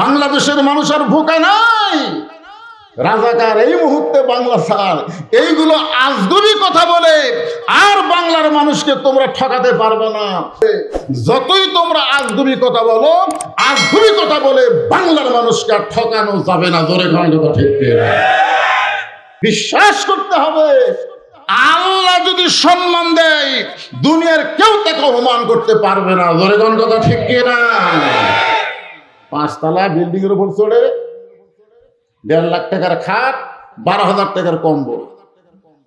বাংলাদেশের মানুষ আর ভোকা নাই। রাজাকার এই মুহূর্তে বাংলা ছাড়, এইগুলো আজগুবি কথা বলে আর বাংলার মানুষকে তোমরা ঠকাতে পারবে না। যতই তোমরা আজগুবি কথা বলো, আজগুবি কথা বলে বাংলার মানুষকে আর ঠকানো যাবে না। জোরে কথা ঠিক কিনা? বিশ্বাস করতে হবে, আল্লাহ যদি সম্মান দেয় দুনিয়ার কেউ তাকে অপমান করতে পারবে না। জোরে কথা ঠিক কিনা? 5 তলা বিল্ডিং এর উপর চড়ে 1.5 লাখ টাকার খাট, 12,000 টাকার কম্বল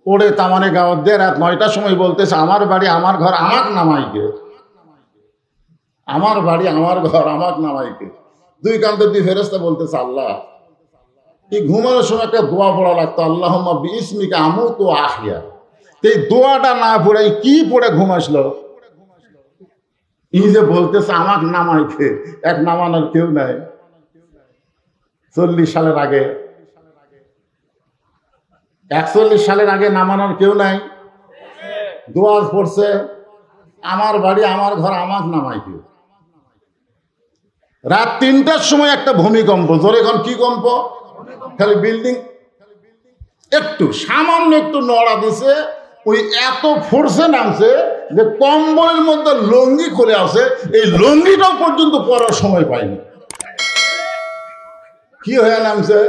ওড়ে তামানে গাঁও দিয়ে রাত 9টার সময় বলতেছে আমার বাড়ি আমার ঘর আমাক নামাইকে, আমার বাড়ি আমার ঘর আমাক নামাইকে। 2 কান্তে 2 ফেরেশতা বলতেছে আল্লাহ। এই ঘুমানোর সময় একটা দোয়া পড়া লাগতো, আল্লাহুম্মা বিইসমিকা আমুতু ওয়া আহইয়া। এই দোয়াটা না পড়ে কি পড়ে ঘুমাসলো? এই যে বলতেছে আমাক নামাইকে, এক নামানোর কেউ নাই। 40 সালের আগে, 41 সালের আগে নামানোর কেউ নাই। দোয়া পড়ছে আমার বাড়ি আমার ঘর আমাক নামাইকে। রাত 3টার সময় একটা ভূমিকম্প। জোরে এখন কি কম্প? খালি বিল্ডিং একটু সামান্য একটু নড়া দিছে, ওই এত ফোর্সে নামছে যে কম্বলের মধ্যে লুঙ্গি খুলে আছে, এই লুঙ্গিটাও পর্যন্ত পরার সময় পাইনি। কি হয়ে নামছে?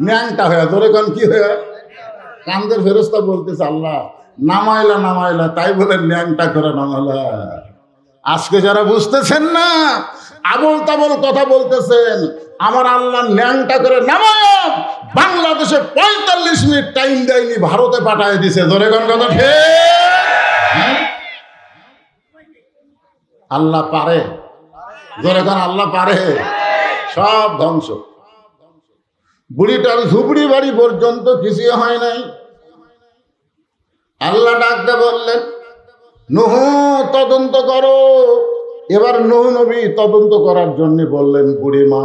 ন্যাংটা হয়ে। ধরে কোন কি হয়ে? কান্দের ফেরেশতা বলতেছে আল্লাহ নামাইলা নামাইলা, তাই বলে ন্যাংটা করে নামাইলা। আজকে যারা বুঝতেছেন না, আবল তাবল কথা বলতেছেন, আমার আল্লাহ ন্যাংটা করে নামায় বাংলাদেশে 45 মিনিট টাইম দেয়নি, ভারতে পাঠায় দিছে। ধরে কোন কথা ঠিক? আল্লাহ পারে। ধরে কোন আল্লাহ পারে? সব ধ্বংস। বুড়িটার ঝুপড়ি বাড়ি পর্যন্ত কিছুই হয় নাই। আল্লাহ ডাকতে বললেন নূহ তদন্ত করো। এবার নূহ নবী তদন্ত করার জন্য বললেন বুড়িমা।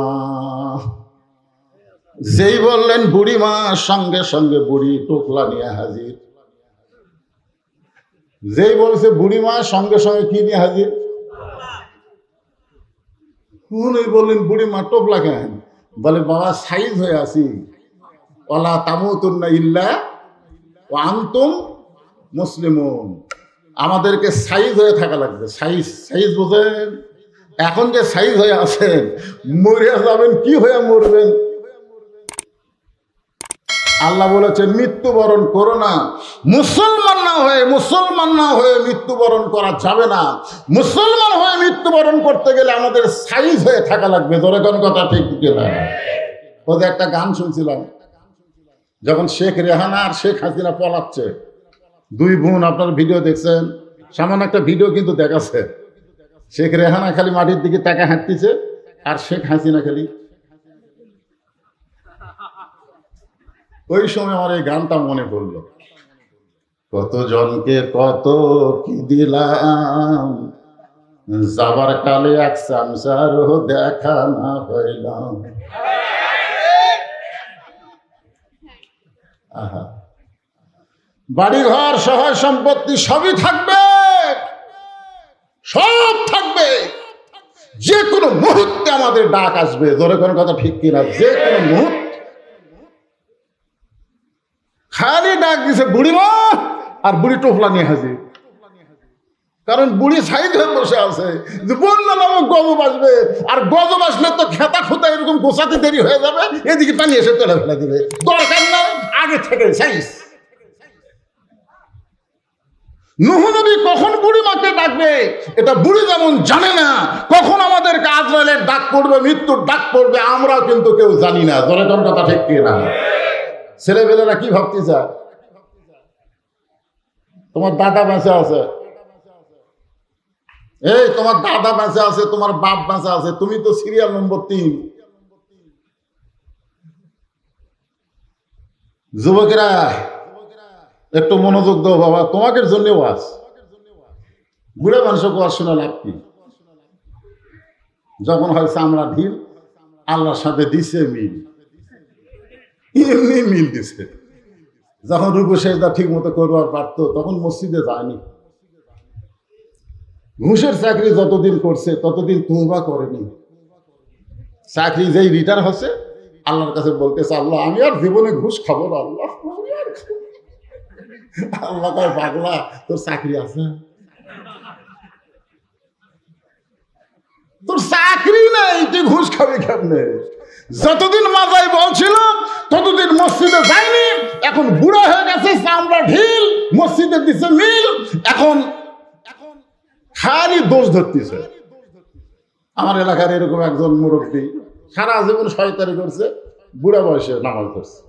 যেই বললেন বুড়িমা, সঙ্গে সঙ্গে বুড়ি টোকলা নিয়ে হাজির। যেই বলছে বুড়িমা, সঙ্গে সঙ্গে কি নিয়ে হাজির? উনি বললেন বুড়িমা টোপলা কেন? বলে বাবা সাইজ হয়ে আছি, ওয়ালা তামুতুন্না ইল্লা ওয়া আনতুম মুসলিমুন। আমাদেরকে সাইজ হয়ে থাকা লাগবে। সাইজ সাইজ বোঝেন? এখন যে সাইজ হয়ে আছেন, মরিয়া যাবেন কি হয়ে মরবেন? আল্লাহ বলেছেন মৃত্যুবরণ করো না। মুসলমান না হয়ে মৃত্যুবরণ করা যাবে না। মুসলমান হয়ে মৃত্যুবরণ করতে গেলে আমাদের সাইজ হয়ে থাকা লাগবে। ধরে কোন কথা ঠিক কিনা? ওদের একটা গান শুনছিলাম, যখন শেখ রেহানা আর শেখ হাসিনা পলাচ্ছে, 2 বোন, আপনার ভিডিও দেখছেন, সামান্য একটা ভিডিও কিন্তু দেখাচ্ছে। শেখ রেহানা খালি মাটির দিকে তাকা হাঁটতেছে, আর শেখ হাসিনা খালি। ওই সময় আমার এই গানটা মনে পড়লো, কত জনকে কত কি দিলাম, যাবার কালে এক সংসারও দেখা না হইলাম। আহা, বাড়িঘর সহায় সম্পত্তি সবই থাকবে, সব থাকবে, যে কোনো মুহূর্তে আমাদের ডাক আসবে। ধরে কোন কথা ঠিক কিনা? যে কোনো মুহূর্তে। খালি ডাক দিছে বুড়িমা, আর বুড়ি টোপলা নিয়ে হাজির। কারণ বুড়ি সাইড হয়ে বসে আছে যে বন্যা নামক গজব আসবে, আর গজব আসলে তো খেতা খুঁতা এরকম গোছাতে দেরি হয়ে যাবে, এদিকে পানি এসে তোলা ফেলা দিবে। দরকার নাই, আগে থেকে সাইজ। নূহ নবী কখন বুড়িমাকে ডাকবে এটা বুড়ি যেমন জানে না, কখন আমাদের আজরাইলের ডাক পড়বে, মৃত্যুর ডাক পড়বে, আমরাও কিন্তু কেউ জানি না। ধরে কোন কথা ঠিক কিনা? ছেলেবেলেরা কি ভাবতে চায়? তোমার দাদা বেঁচে আছে, এই তোমার দাদা বেঁচে আছে, তোমার বাপ বেঁচে আছে, তুমি তো সিরিয়াল নম্বর 3। যুবকেরা একটু মনোযোগ দাও বাবা, তোমাদের জন্য ওয়াজ। বুড়ে মানুষকে ওয়াজ শোনা লাভ কি? যখন হয়েছে আমরা ঢিল, আল্লাহর সাথে দিছে মিল, এমনি মিল দিছে। যখন রুকু সেজদা ঠিক মতো করবার পারতো, তখন মসজিদে যায়নি। ঘুষের চাকরি যতদিন করছে ততদিন তওবা করেনি। চাকরি যেই রিটায়ার হচ্ছে আল্লাহর কাছে বলতেছে, আল্লাহ আমি আর জীবনে ঘুষ খাবো না, আল্লাহ আমি আর খাবো না। আল্লাহ কয়, পাগলা তোর চাকরি আছে, তোর চাকরি নাই, তুই ঘুষ খাবি কেমনে? যতদিন মাজাই বলছিল ততদিন মসজিদে যায়নি, এখন বুড়া হয়ে গেছে, চামড়া ঢিল, মসজিদে দিছে মিল, এখন খালি দোষ ধরতেছে। আমার এলাকার এরকম একজন মুরব্বী সারা জীবন শয়তানি করছে, বুড়া বয়সে নামাজ পড়ছে।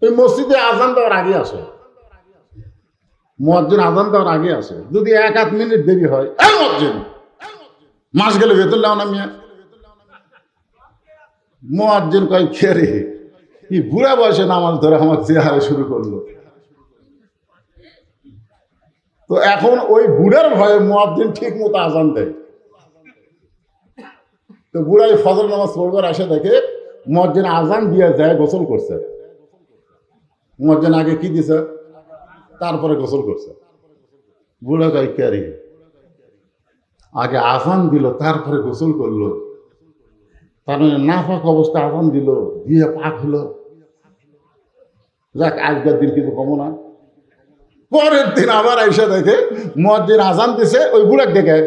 ওই মসজিদে আজান দেওয়ার আগে আসে, মুয়াজ্জিন আজান দেওয়ার আগে আসে, যদি 1-8 মিনিট দেরি হয়, এই মুয়াজ্জিন মাস গেলে বেতন নাও না মিয়া। মুয়াজ্জিন কয়, কে রে, কি বুড়া বয়সে নামাজ ধরে আমার চেহারা শুরু করলো। তো এখন ওই বুড়ার ভয়ে মুয়াজ্জিন ঠিক মতো আজান দেয়। তো বুড়াই ফজর নামাজ পড়বার আসে, দেখে মুয়াজ্জিন আজান দিয়ে যায়, গোসল করছে। মুয়াজ্জিন আগে কি দিছে, তারপরে গোসল করছে। বুড়া কয়, কে রে, আগে আজান দিল তারপরে গোসল করলো, তার মানে নাফাক অবস্থা আজান দিল দিয়ে পাক হলো। যাক, আজকের দিন কিছু কমো না। পরের দিন আবার আইসা দেখে মুয়াজ্জিন আজান দিছে, ওই বুড়াক দেখে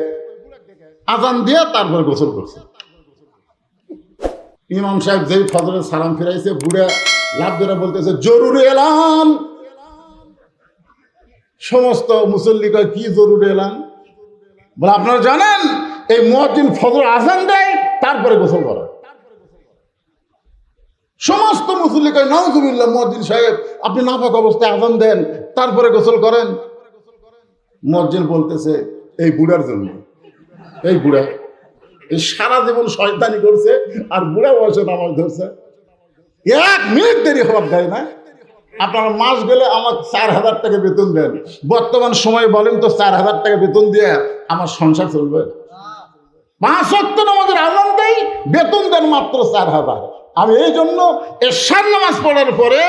আজান দিয়ে তারপরে গোসল করছে। ইমাম সাহেব যেই ফজরের সালাম ফিরাইছে, বুড়া লাভ ধরে বলতেছে, জরুরি এলান। সমস্ত মুসল্লি কয়, কি জরুরি এলান? বলে, আপনারা জানেন এই মুয়াজ্জিন ফজর আজান দেয় তারপরে গোসল করে। সমস্ত মুসল্লি কয়, নাউজুবিল্লাহ, মুয়াজ্জিন সাহেব আপনি নাপাক অবস্থায় আজান দেন তারপরে গোসল করেন। মুয়াজ্জিন বলতেছে, এই বুড়ার জন্য। এই বুড়া এই সারা জীবন শয়তানি করছে আর বুড়া বয়সে নামাজ ধরছে, 1 মিনিট দেরি হওয়ার দেয় না। আপনারা মাস গেলে আমার 4000 টাকা বেতন দেন, বর্তমান সময় বলেন তো 4000 টাকা বেতন দিয়ে আমার সংসার চলবে? 5 ওয়াক্ত নামাজের আজান দেই, বেতন দেন মাত্র 4000। আমি এই জন্য এশার নামাজ পড়ার পরে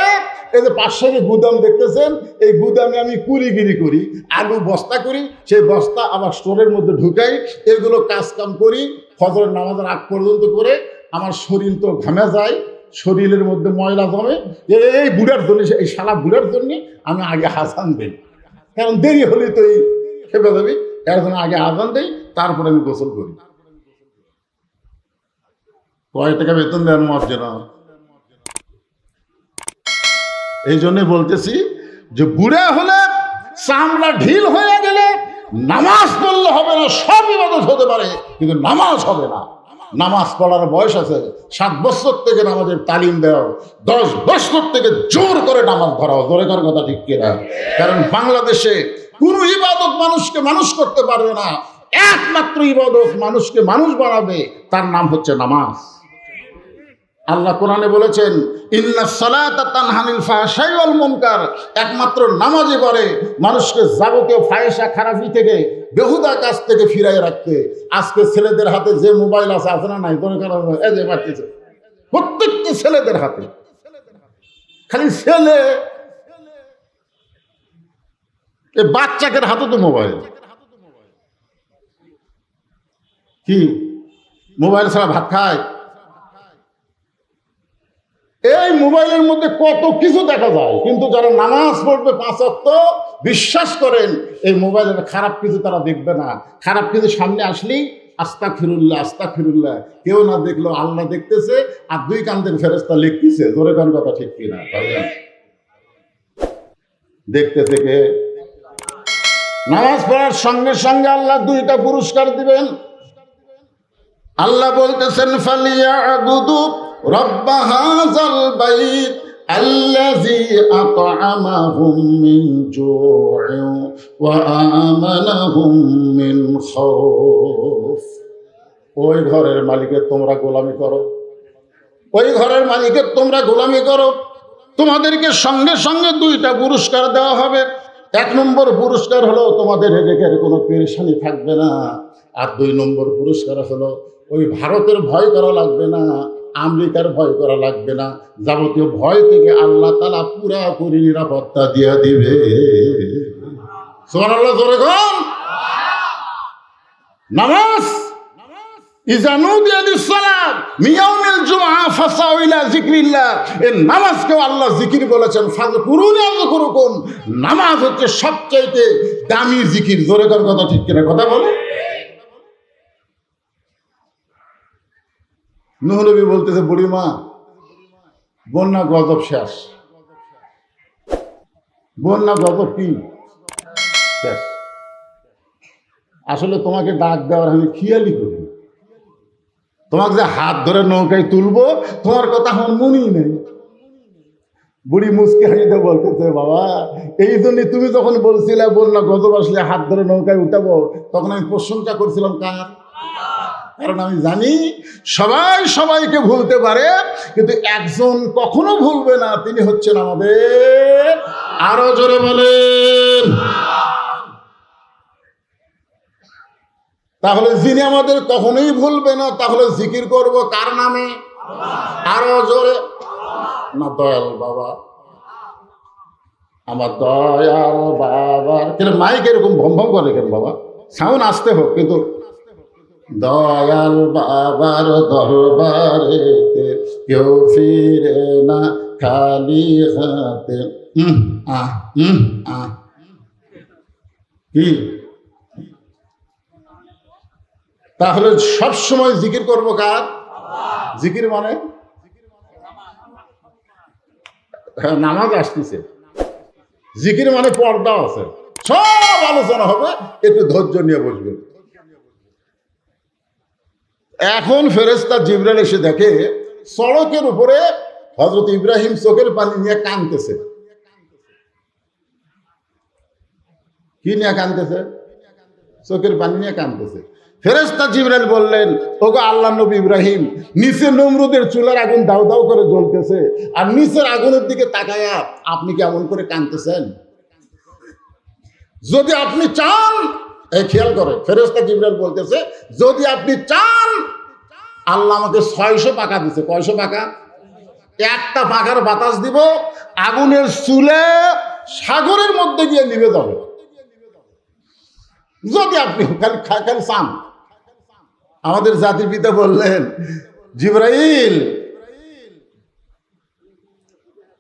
এই যে পাশে গুদাম দেখতেছেন, এই গুদামে আমি কুলিগিরি করি, আলু বস্তা করি, সেই বস্তা আবার স্টোরের মধ্যে ঢুকাই, এগুলো কাজ কাম করি ফজরের নামাজের আগ পর্যন্ত করে। আমার শরীর তো ঘামে যায়, শরীরের মধ্যে ময়লা জমে। এই বুড়ার জন্য, এই শালা বুড়ার জন্য আমি আগে আজান দিই, কারণ দেরি হলে তো এই খেপে যাবি, এর জন্য আগে আজান দিই, তারপরে আমি গোসল করি। কয় টাকা বেতন দেন মুয়াজ্জিন? এই জন্যই বলতেছি যে বুড়া হলে, চামড়া ঢিল হয়ে গেলে নামাজ পড়লে হবে না। সব ইবাদত হতে পারে কিন্তু নামাজ হবে না। নামাজ পড়ার বয়স আছে, 7 বছর থেকে নামাজের তালিম দেওয়া, 10 বছর থেকে জোর করে নামাজ ধরাও। জোরে করার কথা ঠিক কিনা? কারণ বাংলাদেশে কোন ইবাদত মানুষকে মানুষ করতে পারবে না। একমাত্র ইবাদত মানুষকে মানুষ বানাবে, তার নাম হচ্ছে নামাজ। আল্লাহ কোরআনে বলেছেন, ইন্নাস সালাতা তানহানিল ফাহশাই ওয়াল মুনকার। একমাত্র নামাজই পারে মানুষকে যাবতীয় ফাহিশা খারাপি থেকে, বেহুদা কাজ থেকে ফিরাই রাখতে। আজকে ছেলেদের হাতে যে মোবাইল আছে, আছে না নাই? এই যে বাড়তেছে প্রত্যেকটি ছেলেদের হাতে, খালি ছেলে, এই বাচ্চাদের হাতে তো মোবাইল। কি মোবাইল ছাড়া ভাত খায়? এই মোবাইলের মধ্যে কত কিছু দেখা যায়, কিন্তু যারা নামাজ পড়বে 5 ওয়াক্ত, বিশ্বাস করেন এই মোবাইলের খারাপ কিছু তারা দেখবে না। খারাপ কিছু সামনে আসলেই আস্তাগফিরুল্লাহ আস্তাগফিরুল্লাহ, কেউ না দেখলেও আল্লাহ দেখতেছে, আর 2 কান্দের ফেরেশতা লিখতেছে। জোরে কোন কথা ঠিক কিনা? দেখতেছে কে? নামাজ পড়ার সঙ্গে সঙ্গে আল্লাহ 2টা পুরস্কার দিবেন। আল্লাহ বলতেছেন, ফালিয়াবুদু রব্ব হাযাল বাইত আল্লাযী আত'আমাহুম মিন জু'ইন ওয়া আমানাহুম মিন খাউফ। ওই ঘরের মালিকের তোমরা গোলামি করো, ওই ঘরের মালিকের তোমরা গোলামি করো, তোমাদেরকে সঙ্গে সঙ্গে 2টা পুরস্কার দেওয়া হবে। 1 নম্বর পুরস্কার হলো তোমাদের রেজেকের কোনো পেরেশানি থাকবে না। আর 2 নম্বর পুরস্কার হলো ওই ভারতের ভয় করা লাগবে না, আমেরিকার ভয় করা লাগবে না। যাবতীয় ভয় থেকে আল্লাহ তাআলা পুরোপুরি নিরাপত্তা দিয়ে দিবে। সুবহানাল্লাহ, জোরে বল। নামাজ ইযা নুদিয়া লিস-সালাত মিন ইয়াউমিল জুমআহ ফাসাউ ইলা যিকরিল্লাহ। এই নামাজকেও আল্লাহ জিকির বলেছেন। ফাযকুরুনি আযকুরুকুম, নামাজ হচ্ছে সবচাইতে দামি জিকির। জোরে কর কথা, ঠিক কিনা কথা বলে? নূহ নবী বলতেছে, বুড়িমা বন্যা গজব শেষ। বন্যা গজব কি শেষ? আসলে তোমাকে ডাক দেওয়ার আমি খেয়ালই করি, তোমাকে যে হাত ধরে নৌকায় তুলবো তোমার কথা আমার মনেই নেই। বুড়ি মুচকে হাসিতে বলতেছে, বাবা এই জন্যই তুমি যখন বলছিলে বন্যা গজব আসলে হাত ধরে নৌকায় উঠাবো, তখন আমি প্রশংসা করছিলাম কার? কারণ আমি জানি সবাই সবাইকে ভুলতে পারে, কিন্তু একজন কখনো ভুলবে না, তিনি হচ্ছেন আমাদের। আরো জোরে বলেন। তাহলে যিনি আমাদের কখনোই ভুলবে না, তাহলে জিকির করব কার নামে? আরো জোরে না, দয়াল বাবা, আমার দয়াল বাবার। কিন্তু মাইক এরকম ভম ভম করে কেন বাবা? সাউন্ড আসতে হোক, কিন্তু দয়াল বাবার দরবারেতে কেউ ফিরে না খালি হাতে। কি তাহলে সব সময় জিকির করব কার? জিকির মানে নামাজ আসতেছে, জিকির মানে পর্দা আছে, সব আলোচনা হবে, একটু ধৈর্য নিয়ে বসবেন। এখন ফেরেশতা জিবরাইল এসে দেখে সড়কের উপরে হযরত ইব্রাহিম চোখের পানি নিয়ে কাঁদতেছে। কি নিয়ে কাঁদতেছে? চোখের পানি নিয়ে কাঁদতেছে। ফেরেশতা জিবরাইল বললেন, ওগো আল্লাহর নবী ইব্রাহিম, নিচে নমরুদের চুলার আগুন দাউ দাউ করে জ্বলতেছে, আর নিচের আগুনের দিকে তাকায়া আপনি কি এমন করে কাঁদতেছেন? যদি আপনি চান, এই খেয়াল করে, ফেরেশতা জিবরাইল বলতেছে, যদি আপনি চান, আল্লাহ আমাকে 600 পাকা দিছে। কয়শো পাকা? একটা পাখার বাতাস দিব, আগুনের চুলে সাগরের মধ্যে গিয়ে নিভে যাবে। যদি আপনি খালি চান। আমাদের জাতির পিতা বললেন, জিবরাইল,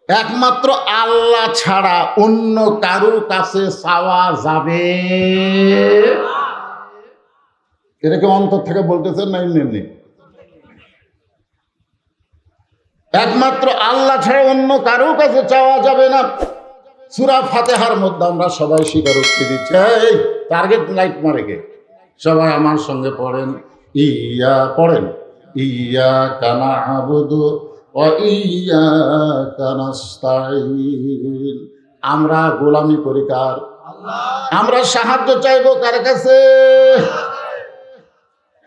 একমাত্র আল্লাহ ছাড়া অন্য কারুর কাছে চাওয়া যাবে? এটাকে অন্তর থেকে বলতেছেন না এমনি? একমাত্র আল্লাহ ছাড়া অন্য কারুর কাছে চাওয়া যাবে না। সূরা ফাতিহার মধ্যে আমরা সবাই স্বীকারোক্তি দিচ্ছি। এই টার্গেট লাইট মারে কে? সবাই আমার সঙ্গে পড়েন, পড়েন, ইয়াকা না'বুদু ওয়া ইয়াকা নাস্তাঈন। আমরা গোলামি করি কার? আমরা সাহায্য চাইবো কার কাছে?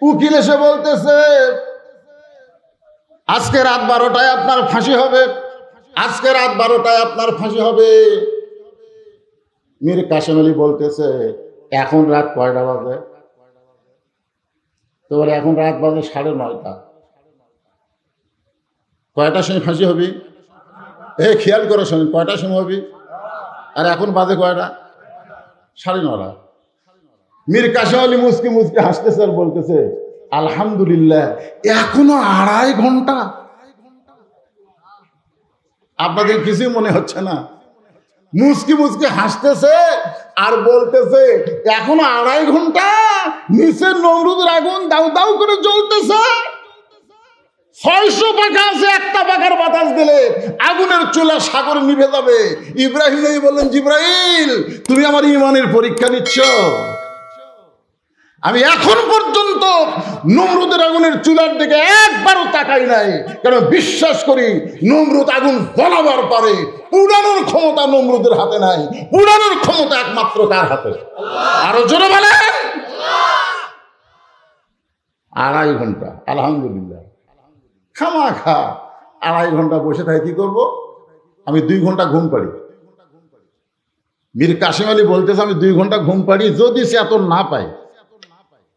উকিল এসে বলতেছে, আজকে রাত 12টায় আপনার ফাঁসি হবে, আজকে রাত 12টায় আপনার ফাঁসি হবে। মীর কাসেম আলী বলতেছে, এখন রাত কয়টা বাজে? তো বলে, এখন রাত বাজে 9:30। কয়টার সময় ফাঁসি হবি? খেয়াল করে শোনেন, কয়টার সময় হবি? আর এখন বাজে কয়টা? 9:30। মীর কাসেম আলী মুচকি মুচকি হাসতেছে আর বলতেছে, আলহামদুলিল্লাহ, এখনো 2.5 ঘন্টা। আপনাদের কিছুই মনে হচ্ছে না? মুচকি মুচকি হাসতেছে আর বলতেছে, এখনো 2.5 ঘন্টা, নিচের নমরুদের আগুন দাউ দাউ করে জ্বলতেছে, 600 পাখা আছে, একটা পাখার বাতাস দিলে আগুনের চুলা সাগর নিভে যাবে। ইব্রাহিম বললেন, জিবরাইল, তুমি আমার ঈমানের পরীক্ষা নিচ্ছ? আমি এখন পর্যন্ত নমরুদের আগুনের চুলার দিকে একবারও তাকাই নাই, কারণ বিশ্বাস করি নমরুদ আগুন জ্বালাবার পারে, পুরানোর ক্ষমতা নমরুদের হাতে নাই, পুরানোর ক্ষমতা একমাত্র কার হাতে? আরো জোরে বলেন। 2.5 ঘন্টা, আলহামদুলিল্লাহ। খামাখা 2.5 ঘন্টা বসে থাকে, কি করব? আমি 2 ঘন্টা ঘুম পাড়ি। মীর কাসেম আলী বলতেছে, আমি 2 ঘন্টা ঘুম পাড়ি, যদি সে এত না পাই।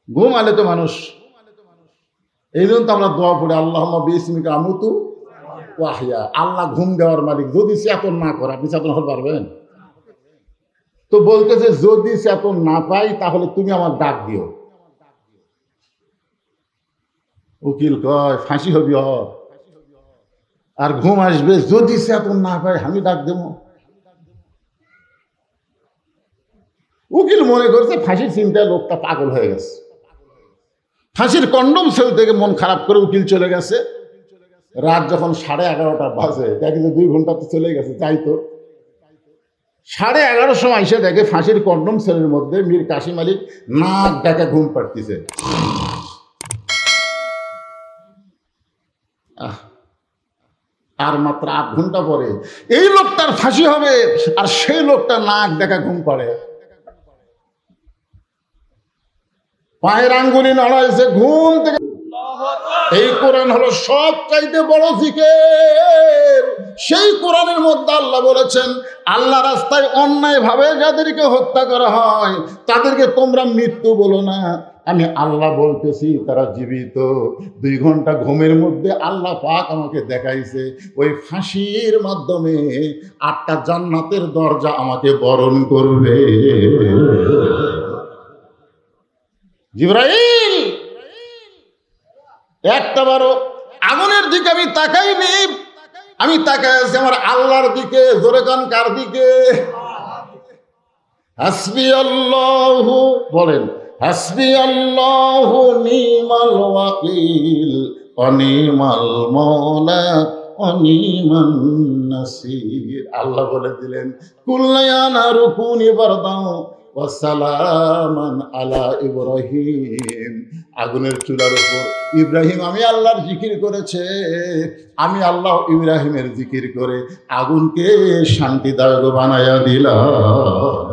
ঘুম আলে তো মানুষ, এই জন্য তো আমরা দোয়া পড়ি, আল্লাহুম্মা বিসমিকা আমুতু ওয়া আহইয়া। আল্লাহ ঘুম দেওয়ার মালিক, যদি চেতন না করে, আপনি চেতন হতে পারবেন? তো বলতেছে, যদি চেতন না পাই তাহলে তুমি আমার ডাক দিও। উকিল কয় ফাঁসি হবি আর ঘুম আসবে যদি চেতন না পায় আমি ডাক দেব। উকিল মনে করছে ফাঁসির চিন্তায় লোকটা পাগল হয়ে গেছে। ফাঁসির কন্ডম সেল থেকে মন খারাপ করে উকিল চলে গেছে। রাত যখন 11:30 বাজে দেখে যে 2 ঘন্টা তো চলে গেছে, যাই তো 11:30 সময় এসে দেখে ফাঁসির কন্ডম সেলের মধ্যে মীর কাসিম আলী নাক ডাকা ঘুম পাড়তেছে। আর মাত্র 8 ঘন্টা পরে এই লোকটার ফাঁসি হবে, আর সেই লোকটা নাক ডাকা ঘুম পাড়ে, পায়ের আঙ্গুলি নড়াইছে ঘুম থেকে। এই কোরআন হলো সব চাইতে বড় জিকির। সেই কোরআনের মধ্যে আল্লাহ বলেছেন, আল্লাহ রাস্তায় অন্যায় ভাবে যাদেরকে হত্যা করা হয় তাদেরকে তোমরা মৃত্যু বলো না, আমি আল্লাহ বলতেছি তারা জীবিত। 2 ঘন্টা ঘুমের মধ্যে আল্লাহ পাক আমাকে দেখাইছে ওই ফাঁসির মাধ্যমে 8টা জান্নাতের দরজা আমাকে বরণ করবে। জিবরাইল একটাবারও আগুনের দিকে আমি তাকাইনি, আমি তাকাই আছি আমার আল্লাহর দিকে। জোরে কান কার দিকে? হাসবি আল্লাহু, বলেন হাসবি আল্লাহু নিমাল ওয়াকিল অনিমাল মওলা অনিমান নাসির। আল্লাহ বলে দিলেন কুল্লায়ানা রুকুনি বারদাও ওয়া সালামান আলা ইব্রাহিম। আগুনের চুলার উপর ইব্রাহিম আমি আল্লাহর জিকির করেছে, আমি আল্লাহ ইব্রাহিমের জিকির করে আগুনকে শান্তিদায়ক বানায়া দিলাম।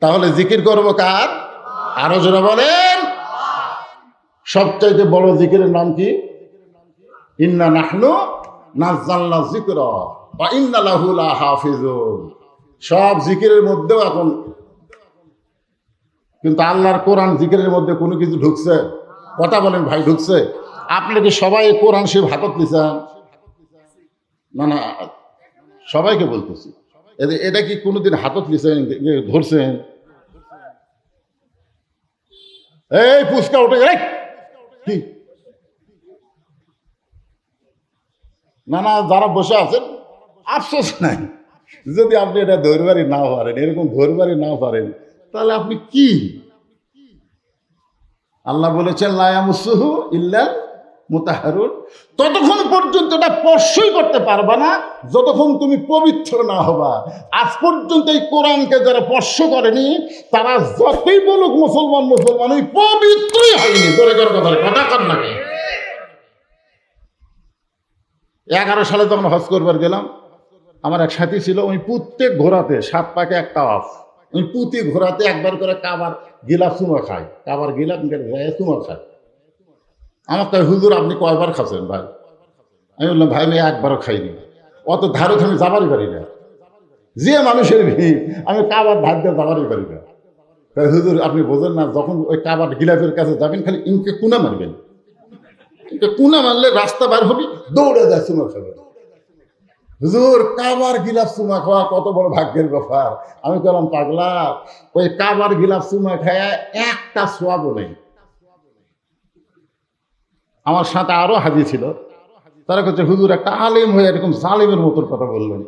তাহলে জিকির করবো কার? আরো জোরে বলেন। সবচাইতে বড় জিকিরের নাম কি? ইন্না নাহনু নাযালনা যিকরা ওয়া ইন্না লাহু লাহাফিজুন। সব জিকিরের মধ্যেও এখন কিন্তু আল্লাহর কোরআন জিকিরের মধ্যে কোনো কিছু ঢুকছে? কথা বলেন ভাই, ঢুকছে? আপনি কি সবাই কোরআন শিব হাতত নিছেন? না না, সবাইকে বলতেছি, এটা কি কোনোদিন হাতত নিছেন, ধরছেন? এই পুস্কা উঠে গেলে কি? না না, যারা বসে আছেন আফসোস নাই, যদি আপনি এটা ধরবারই না পারেন, এরকম ধরবারই না পারেন, তাহলে আপনি কি? আল্লাহ বলেছেন লা ইয়ামাসসুহু ইল্লাল মুতাহহারুন। ততক্ষণ পর্যন্ত এটা স্পর্শই করতে পারবা না যতক্ষণ তুমি পবিত্র না হবা। আজ পর্যন্ত এই কোরআনকে যারা স্পর্শ করেনি তারা যতই বলুক মুসলমান মুসলমান, ওই পবিত্রই হয়নি। জোরে করে কথা কর নাকি? 11 সালে যখন হজ করবার গেলাম, আমার এক সাথী ছিল, ওই প্রত্যেক ঘোরাতে 7 পাকে একটা অফ, ওই প্রতি ঘোরাতে একবার করে কাবার গিলাফ চুমা খায়, কাবার গিলাফ চুমা খায়। আমার তাই হুজুর আপনি কয়বার খাচ্ছেন ভাই? আমি বললাম ভাই আমি একবারও খাইনি, অত ধারক আমি যাবারই পারি না, যে মানুষের ভিড় আমি কাবার ধার দিয়ে যাবারই পারি না। তাই হুজুর আপনি বোঝেন না, যখন ওই কাবার গিলাফের কাছে যাবেন খালি ইনকে কুনা মারবেন, ইনকে কুনা মারলে রাস্তা বার হবি, দৌড়ে যায় চুমা খাবে। হুজুর কাবার গিলাফ চুমা খাওয়া কত বড় ভাগ্যের ব্যাপার। আমি বললাম পাগলা, ওই কাবার গিলাফ চুমা খায় একটা সোয়াবও নেই। আমার সাথে আরো হাজি ছিল, তারা কাছে হুজুর একটা আলিম হয়ে এরকম জালিমের মতন কথা বললেন,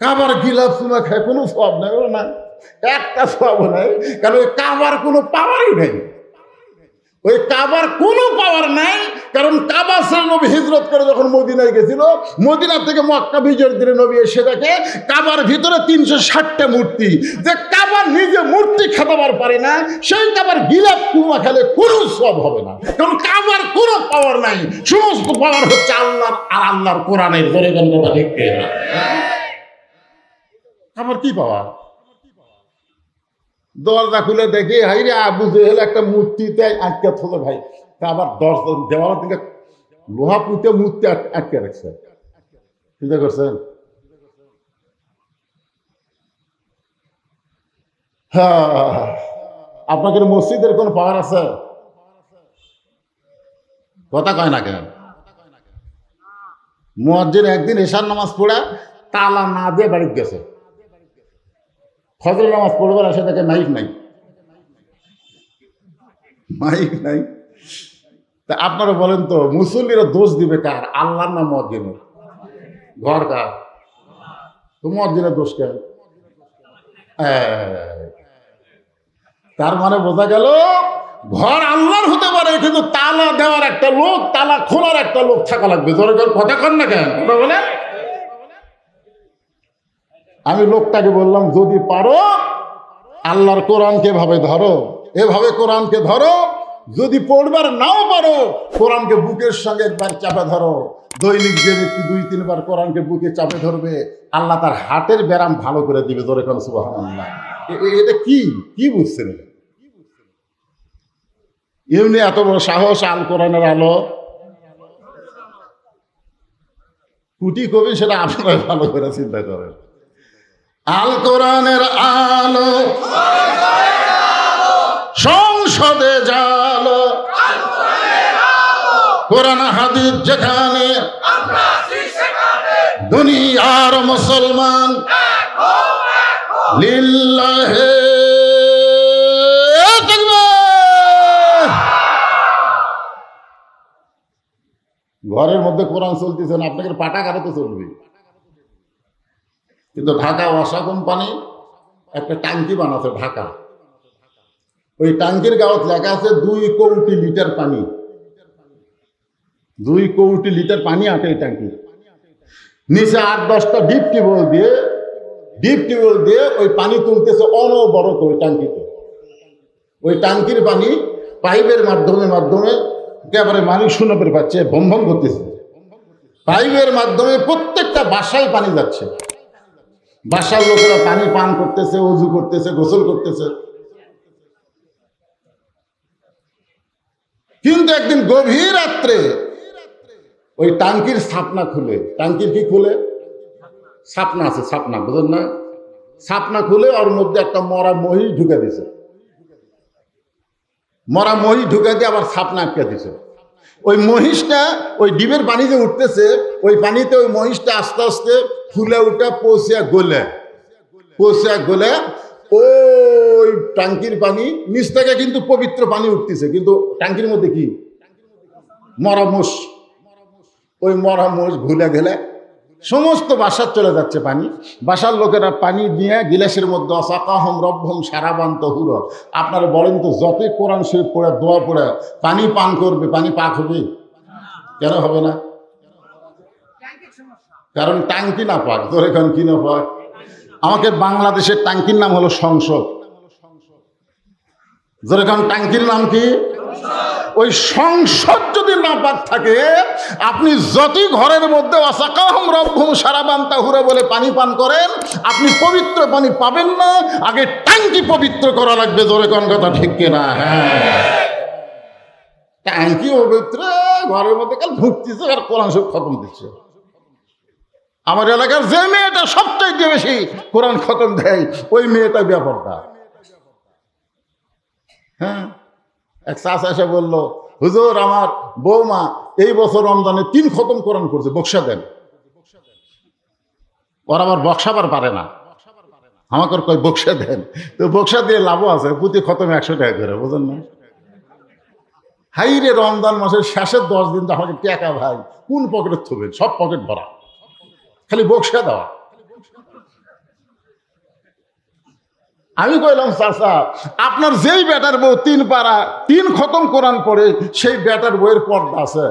কাবার গিলাফ চুমা খায় কোনো সোয়াব নাই। ও না, একটা সোয়াবও নাই, কারণ ওই কাবার কোনো পাওয়ারই নেই। ওই কাবার কোনো পাওয়ার নাই, কারণ কাবা ছেড়ে নবী হিজরত করে যখন মদিনায় গেছিল, মদিনা থেকে মক্কা বিজয়ের দিনে নবী এসে দেখে কাবার ভিতরে 360টা মূর্তি। যে কাবার নিজে মূর্তি খেতাবার পারে না, সেই কাবার গিলাফ কুমা খেলে কোনো সব হবে না, কারণ কাবার কোনো পাওয়ার নাই। সমস্ত পাওয়ার হচ্ছে আল্লাহর আর আল্লাহর কোরআনের। ধরে গেল কথা দেখতে না, কাবার কি পাওয়ার? দরজা খুলে দেখি হাই রে আবু জেহেল একটা মূর্তিতে আটকে থাকে ভাই, আবার দরজা দেওয়ার দিকে লোহা পুঁতে মূর্তি আটকে রাখছে। চিন্তা করছেন? হ্যাঁ, আপনাদের মসজিদের কোন পাওয়ার আছে? কথা কয় না কেন? মুয়াজ্জিন একদিন এশার নামাজ পড়া তালা না দিয়ে বাড়িতে গেছে, ফজর নামাজ পড়বার আসে দেখে মাইক নাই, মাইক নাই। তা আপনারা বলেন তো, মুসল্লিরা দোষ দিবে কার? আল্লাহর না মুয়াজ্জিনের? ঘর কার? তো মুয়াজ্জিনের দোষ কেন? তার মানে বোঝা গেল ঘর আল্লাহর হতে পারে, কিন্তু তালা দেওয়ার একটা লোক, তালা খোলার একটা লোক থাকা লাগবে। জোরে করে কথা কন না কেন? কথা বলে আমি লোকটাকে বললাম, যদি পারো আল্লাহর কোরআনকে এভাবে ধরো, এভাবে কোরআনকে ধরো। যদি পড়বার নাও পারো, কোরআনকে বুকের সঙ্গে একবার চাপে ধরো। দৈনিক যে ব্যক্তি 2-3 বার কোরআনকে বুকে চাপে ধরবে, আল্লাহ তার হার্টের ব্যারাম ভালো করে দিবে। জোরে কোন সুবহানাল্লাহ। এটা কি বুঝছেন? এমনি এত বড় সাহস আল কোরআনের আলো কুটি কবি, সেটা আপনারা ভালো করে চিন্তা করেন। আল কোরআনের আলো সংসদে জালো, কোরআন হাদিস যেখানে দুনিয়ার মুসলমান লিল্লাহে ঘরের মধ্যে কোরআন চলতেছে না, আপনাকে পাঠাগারে চলবে। কিন্তু ঢাকা ওয়াসা কোম্পানি একটা ট্যাঙ্কি বানাচ্ছে ঢাকা। ওই ট্যাঙ্কির গাওয়াত লেখা আছে 2 কোটি লিটার পানি। 2 কোটি লিটার পানি আটে এই ট্যাঙ্কি। নিচে 8-10টা ডিপ টিউবওয়েল দিয়ে ওই পানি তুলতেছে অনবরত ওই ট্যাঙ্কিতে। ওই ট্যাঙ্কির পানি পাইপের মাধ্যমে একেবারে মালিক শুনে পাচ্ছে, ভম ভম করতেছে। পাইপের মাধ্যমে প্রত্যেকটা বাসায় পানি যাচ্ছে। বাসার লোকেরা পানি পান করতেছে, ওযু করতেছে, গোসল করতেছে। কিন্তু একদিন গভীর রাত্রে ওই ট্যাঙ্কির ছাপনা খুলে, ট্যাঙ্কির কি খুলে? ছাপনা আছে, ছাপনা বুঝেন না? ছাপনা খুলে ওর মধ্যে একটা মরা মহিষ ঢুকে দিছে। মরা মহিষ ঢুকে দিয়ে আবার ছাপনা আটকে দিছে। ওই মহিষটা ওই ডিবের পানি যে উঠতেছে, ওই পানিতে ওই মহিষটা আস্তে আস্তে ফুলে উঠে পৌঁছিয়া গলে ওই ট্যাঙ্কির পানি নিচ থেকে কিন্তু পবিত্র পানি উঠতেছে, কিন্তু ট্যাঙ্কির মধ্যে কি? মরা মোষ। ওই মরা মোষ ঘুলে গেলে সমস্ত বাসার চলে যাচ্ছে পানি। বাসার লোকেরা পানি নিয়ে গিলাসের মধ্যে অসাকাহম রব্বহম সারাবান তহুরা। আপনারা বলেন তো, যতই কোরআন শরীফ পড়ে, দোয়া পড়ে পানি পান করবে, পানি পাক হবে? কেন হবে না? কারণ ট্যাঙ্কি না পাক। তোর এখন কি না পাক? আমাকে বাংলাদেশের ট্যাঙ্কির নাম হলো সংসদ। যেরকম ট্যাঙ্কির নাম কি? ওই সংসদ যদি না পাক থাকে, আপনি যতই ঘরের মধ্যে ওয়াসাকাহুম রাব্বুহুম শারাবান তাহুরা বলে পানি পান করেন, আপনি পবিত্র পানি পাবেন না। আগে ট্যাঙ্কি পবিত্র করা লাগবে। জোরে কোন কথা ঠিক কিনা? হ্যাঁ, ট্যাঙ্কি পবিত্র, ঘরের মধ্যে কাল ঢুকতেছে আর কোরআন শরীফ খতম দিচ্ছে। আমার এলাকার যে মেয়েটা সবচাইতে বেশি কোরআন খতম দেয়, ওই মেয়েটা ব্যাপারটা। হ্যাঁ, এক চাচা এসে বললো, হুজুর আমার বৌমা এই বছর রমজানে 3 খতম কোরআন করছে, বক্সা দেন। ওরা আবার বক্সাবার পারে না, আমাকে কয় বক্সা দেন। তো বক্সা দিয়ে লাভও আছে, প্রতি খতম 100 টাকা করে, বুঝেন না? হাই রে, রমজান মাসের শেষের 10 দিন তো আমাকে টাকা ভাই কোন পকেটে থবেন? সব পকেট ভরা, খালি বক্সা দেওয়া। আমি কইলাম, চাচা আপনার যেই বেটার বউ 3 পারা 3 খতম কোরআন পড়ে, সেই বেটার বইয়ের পর্দা আছে?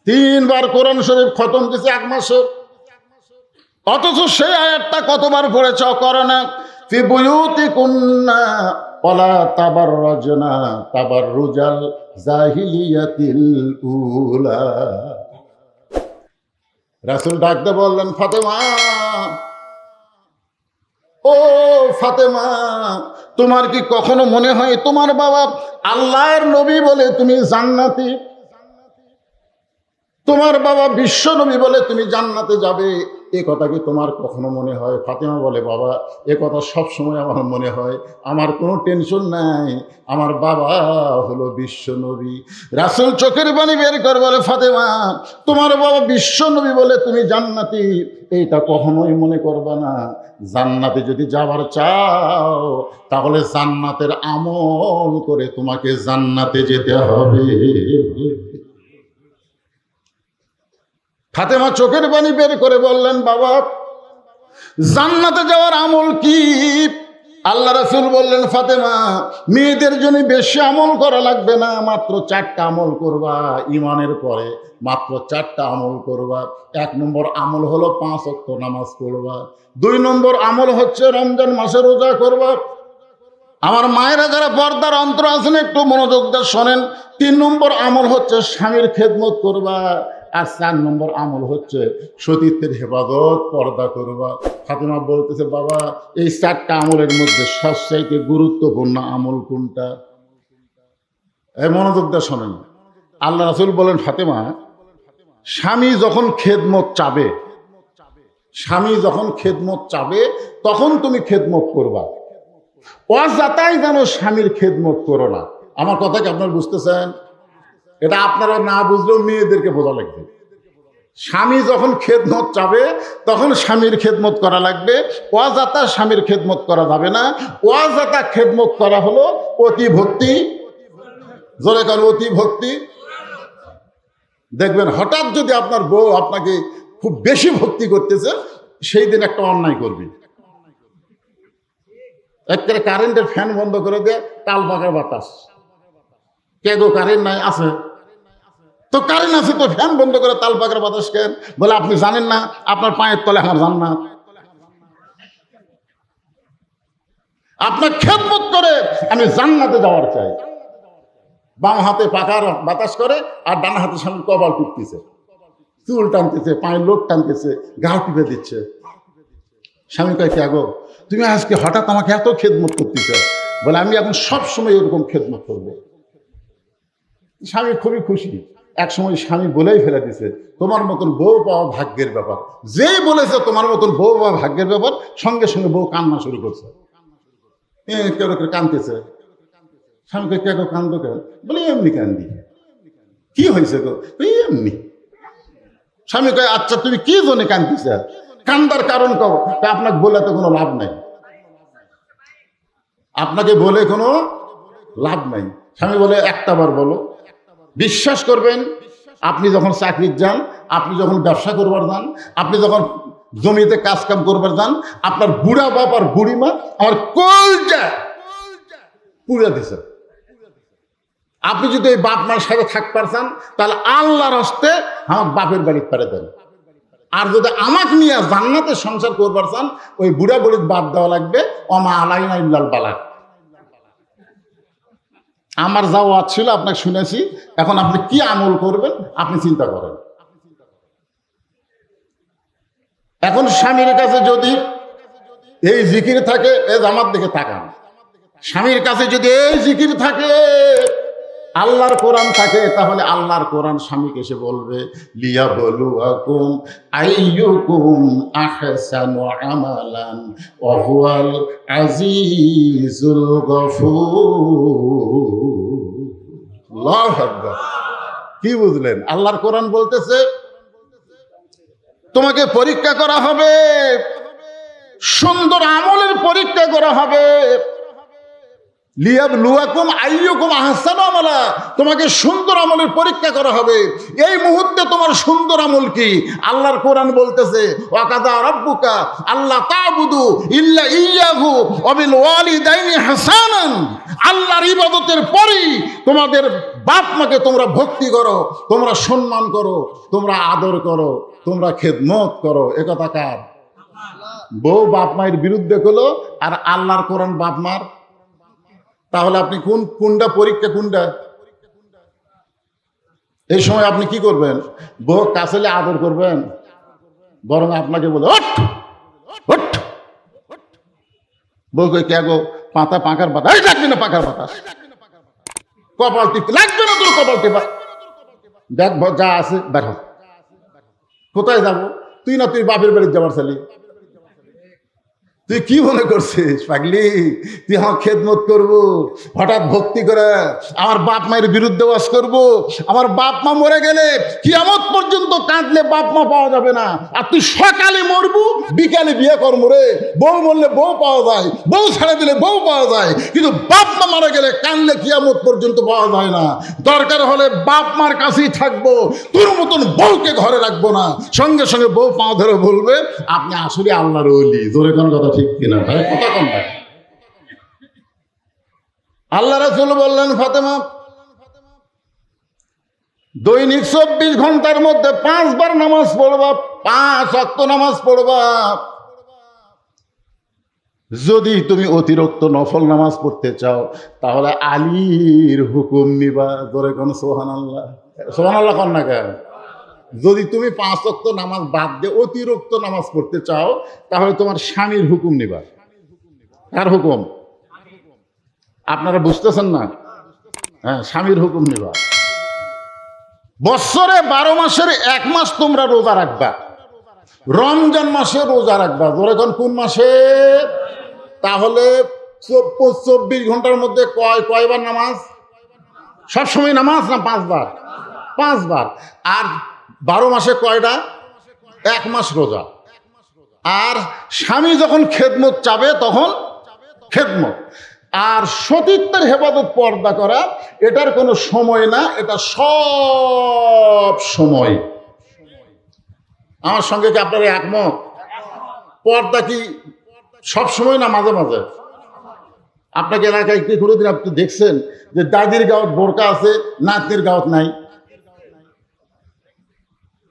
3 বার কোরআন শরীফ খতম দিছে 1 মাসে, অথচ সেই আয়াতটা কতবার পড়েছ? করোনা ফি বুয়ুতিকুন্না ওয়ালা তাবাররাজনা তাবাররুজাল জাহিলিয়াতিল উলা। রাসূল ডাকতে বললেন, ফাতেমা, ও ফাতেমা, তোমার কি কখনো মনে হয় তোমার বাবা আল্লাহর নবী বলে তুমি জান্নাতি? তোমার বাবা বিশ্ব নবী বলে তুমি জান্নাতে যাবে? এ কথা কি তোমার কখনো মনে হয়? ফাতেমা বলে, বাবা এ কথা সব সময় আমার মনে হয়, আমার কোনো টেনশন নাই, আমার বাবা হলো বিশ্ব নবী। রাসূল চোখের পানি বের করে বলে, ফাতেমা তোমার বাবা বিশ্ব নবী বলে তুমি জান্নাতি, এইটা কখনোই মনে করবা না। জান্নাতে যদি যাবার চাও তাহলে জান্নাতের আমল করে তোমাকে জান্নাতে যেতে হবে। ফাতেমা চোখের পানি বের করে বললেন, বাবা জান্নাতে যাওয়ার আমল কি? আল্লাহ রাসূল বললেন, ফাতেমা মেয়েদের জন্য বেশি আমল করা লাগবে না, মাত্র 4টা আমল করবা। ঈমানের পরে মাত্র 4টা আমল করবা। 1 নম্বর আমল হলো 5 ওয়াক্ত নামাজ পড়বা। 2 নম্বর আমল হচ্ছে রমজান মাসে রোজা করবা। আমার মায়েরা যারা পর্দার অন্তর আছেন একটু মনোযোগ দিয়ে শোনেন। 3 নম্বর আমল হচ্ছে স্বামীর খেদমত করবা। আর 4 নম্বর আমল হচ্ছে সতীত্বের হেফাজত, পর্দা করবা। ফাতেমা বলতেছে, বাবা এই 4টা আমলের মধ্যে সবচাইতে গুরুত্বপূর্ণ আমল কোনটা? এই মনোযোগ দিয়ে শোনেন। আল্লাহ রাসূল বলেন, ফাতেমা স্বামী যখন খেদমত চাবে, স্বামী যখন খেদমত চাবে তখন তুমি খেদমত করবা। অযাতাই যেন স্বামীর খেদমত করো না। আমার কথা কি আপনারা বুঝতেছেন? এটা আপনারা না বুঝলেও মেয়েদেরকে বোঝা লাগবে। স্বামী যখন খেদমত চাবে তখন স্বামীর খেদমত করা লাগবে। অযাতা স্বামীর খেদমত করা যাবে না। অযাতা খেদমত করা হলো অতি ভক্তি। জোরে কাল অতি ভক্তি। দেখবেন হঠাৎ যদি আপনার বউ আপনাকে খুব বেশি ভক্তি করতেছে, সেই দিন একটা অন্যায় করবে। একটা কারেন্টের ফ্যান বন্ধ করে দিয়ে তাল পাকার বাতাস। কে গো কারেন্ট নাই? আছে তো, কারেন্ট আছে তো ফ্যান বন্ধ করে তাল পাকার বাতাস কেন? বলে আপনি জানেন না আপনার পায়ের তলে আমার জান্নাত। আপনার খেদমত করে আমি জান্নাতে যাওয়ার চাই। বাম হাতে পাকার বাতাস করে আর ডান হাতে স্বামী কপাল টিপতেছে, চুল টানতেছে, পায়ের লোক টানতেছে, গা টিপে দিচ্ছে। স্বামী কয়, কে গো তুমি আজকে হঠাৎ আমাকে এত খেদমত করতেছে? বলে আমি এখন সবসময় এরকম খেদমত করবো। স্বামী খুবই খুশি। এক সময় স্বামী বলেই ফেলে দিছে, তোমার মতন বউ পাওয়া ভাগ্যের ব্যাপার। যেই বলেছে তোমার মতন বউ পাওয়া ভাগ্যের ব্যাপার, সঙ্গে সঙ্গে বউ কান্না শুরু করছে। কেউ কান্দতেছে। স্বামীকে, কে গো কান্দো কেন? বলে এমনি কান্দি। কি হয়েছে গো? এমনি। স্বামী কয়, আচ্ছা তুমি কি জন্য কান্দতেছ? কান্দার কারণ কও। আপনাকে বলে তো কোনো লাভ নাই, আপনাকে বলে কোনো লাভ নাই। স্বামী বলে, একটা বার বলো। বিশ্বাস করবেন, আপনি যখন চাকরির যান, আপনি যখন ব্যবসা করবার যান, আপনি যখন জমিতে কাজ কাম করবার যান, আপনার বুড়া বাপ আর বুড়ি মা আমার কলজা পুড়ে দিছে। আপনি যদি এই বাপ মার সাথে থাকতে চান তাহলে আল্লাহর হস্তে আমার বাপের বাড়ির পারে দেন। আর যদি আমাকে নিয়ে জান্নাতে সংসার করবার চান, ওই বুড়া বুড়ির বাদ দেওয়া লাগবে। অমা আলাইনা ইল্লাল বালাগ। আমার যা ওয়াজ ছিল আপনাকে শুনেছি, এখন আপনি কি আমল করবেন আপনি চিন্তা করেন। এখন স্বামীর কাছে যদি এই জিকির থাকে, এ আমার দিকে তাকান, স্বামীর কাছে যদি এই জিকির থাকে, আল্লাহর কোরআন থাকে, তাহলে আল্লাহর কোরআন স্বামীকে এসে বলবে, লিয়াবলুয়াকুম আইয়ুকুম আহসানু আমালান ওয়া হুয়াল আজিজুল গফুর। আল্লাহু আকবার। কি বুঝলেন? আল্লাহর কোরআন বলতেছে তোমাকে পরীক্ষা করা হবে, সুন্দর আমলের পরীক্ষা করা হবে। লিয়াবলুয়াকুম আইয়ুকুম আহসানু আমালা, তোমাকে সুন্দর আমলের পরীক্ষা করা হবে। এই মুহূর্তে তোমার সুন্দর আমল কি? আল্লাহর কোরআন বলতেছে, ওয়াকাযা রাব্বুকা আল্লা তা'বুদু ইল্লা ইয়্যাহু ওয়া বিল ওয়ালিদাইনি হাসানান। আল্লাহর ইবাদতের পরেই তোমাদের বাপ মাকে তোমরা ভক্তি করো, তোমরা সম্মান করো, তোমরা আদর করো, তোমরা খেদমত করো। একথা কার? বউ বাপ মায়ের বিরুদ্ধে করলো আর আল্লাহর কোরআন বাপ মার। তাহলে আপনি কোনটা পরীক্ষা কোনটা? এই সময় আপনি কি করবেন? বউ কাছেলে আদর করবেন, বরং আপনাকে বলে ওঠ ওঠ। বউ কই, কে গো পাতা পাকার বাতাস লাগবে না? পাকার বাতাস কপাল টিপতে লাগবে না? তোর কপাল টিপা দেখ যা আছে বের হ। কোথায় যাবো? তুই না তুই বাপের বাড়ি যাবার ছেলে। তুই কি মনে করছিস পাগলি তুই আমার খেদমত করবো, হঠাৎ ভক্তি করে আমার বাপ মায়ের বিরুদ্ধে ওয়াজ করবো? আমার বাপ মা মরে গেলে কিয়ামত পর্যন্ত কাঁদলে বাপ মা পাওয়া যাবে না, আর তুই সকালে মরবু বিকালে বিয়ে করবো রে। বউ মরলে বউ পাওয়া যায়, বউ ছেড়ে দিলে বউ পাওয়া যায়, কিন্তু বাপ মা মারা গেলে কাঁদলে কিয়ামত পর্যন্ত পাওয়া যায় না। দরকার হলে বাপ মার কাছেই থাকবো, তোর মতন বউকে ঘরে রাখবো না। সঙ্গে সঙ্গে বউ পা ধরে বলবে আপনি আসলে আল্লাহর ওলি। জোরে কোন কথা ঠিক কিনা ভাই? কথা কম ভাই। আল্লাহ রাসূল বললেন, ফাতেমা দৈনিক 24 ঘন্টার মধ্যে 5 বার নামাজ পড়বা, 5 ওয়াক্ত নামাজ পড়বা। যদি তুমি অতিরিক্ত নফল নামাজ পড়তে চাও তাহলে আলীর হুকুম নিবা। ধরে কোন সুবহানাল্লাহ, সুবহানাল্লাহ কন না কেন? যদি তুমি 5 ওয়াক্ত নামাজ বাদ দিয়ে অতিরিক্ত নামাজ পড়তে চাও তাহলে তোমার স্বামীর হুকুম নিবা। কার হুকুম? আপনারা বুঝতেছেন না? হ্যাঁ, স্বামীর হুকুম নিবা। বৎসরে 12 মাসের 1 মাস তোমরা রোজা রাখবা, রমজান মাসে রোজা রাখবা। ধরে কোন মাসে? তাহলে 24 ঘন্টার মধ্যে কয়বার নামাজ? সবসময় নামাজ না 5 বার? 5 বার। আর 12 মাসে কয়টা? 1 মাস রোজা। আর স্বামী যখন খেদমত চাবে তখন খেদমত। আর সতীত্বের হেফাজত পর্দা করা, এটার কোনো সময় না, এটা সব সময়। আমার সঙ্গে কি আপনারা একমত? পর্দা কি সব সময় না মাঝে মাঝে? আপনাকে এলাকায় কি কোনোদিন আপনি দেখছেন যে দাদির গাঁত বোরকা আছে, নাতনির গাঁত নাই?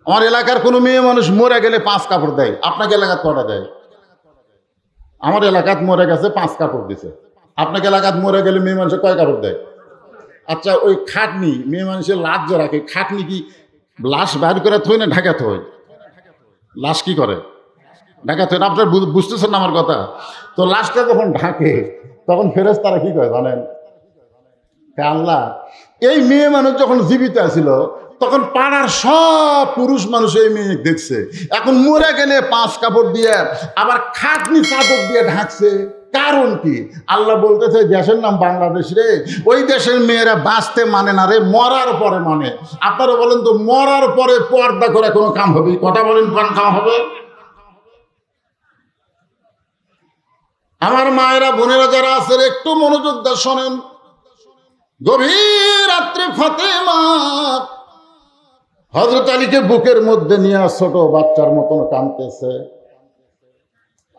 আমার এলাকার কোনো মেয়ে মানুষ মরে গেলে 5 কাপড় দেয়। আপনাকে এলাকাত কটা দেয়? আমার এলাকাত মরে গেছে 5 কাপড় দিছে। আপনাকে এলাকাত মরে গেলে মেয়ে মানুষের কয় কাপড় দেয়? আচ্ছা, ওই খাটনি মেয়ে মানুষের লাশ যে রাখে, খাটনি কি লাশ বাইর করে থই না ঢাকা থই? লাশ কি করে? ঢাকা থই না। আপনার বুঝতেছেন না আমার কথা? তো লাশটা যখন ঢাকে তখন ফেরেশতারা কি করে জানেন? আল্লাহ, এই মেয়ে মানুষ যখন জীবিত আছিল তখন পাড়ার সব পুরুষ মানুষ এই মেয়ে দেখছে, এখন মরে গেলে 5 কাপড় দিয়ে আবার খাটনি চাদর দিয়ে ঢাকছে। কারণ কি? আল্লাহ বলতেছে দেশের নাম বাংলাদেশ রে, ওই দেশের মেয়েরা বাঁচতে মানে না রে, মরার পরে মানে। আপনারা বলেন তো, মরার পরে পর্দা করে কোনো কাম হবে? কথা বলেন, কোন কাম হবে? আমার মায়েরা বোনেরা যারা আছেন একটু মনোযোগ দিয়ে শোনেন। গভীর রাত্রে ফাতেমা হযরত আলীকে বুকের মধ্যে নিয়ে ছোট বাচ্চার মতন কাঁদতেছে।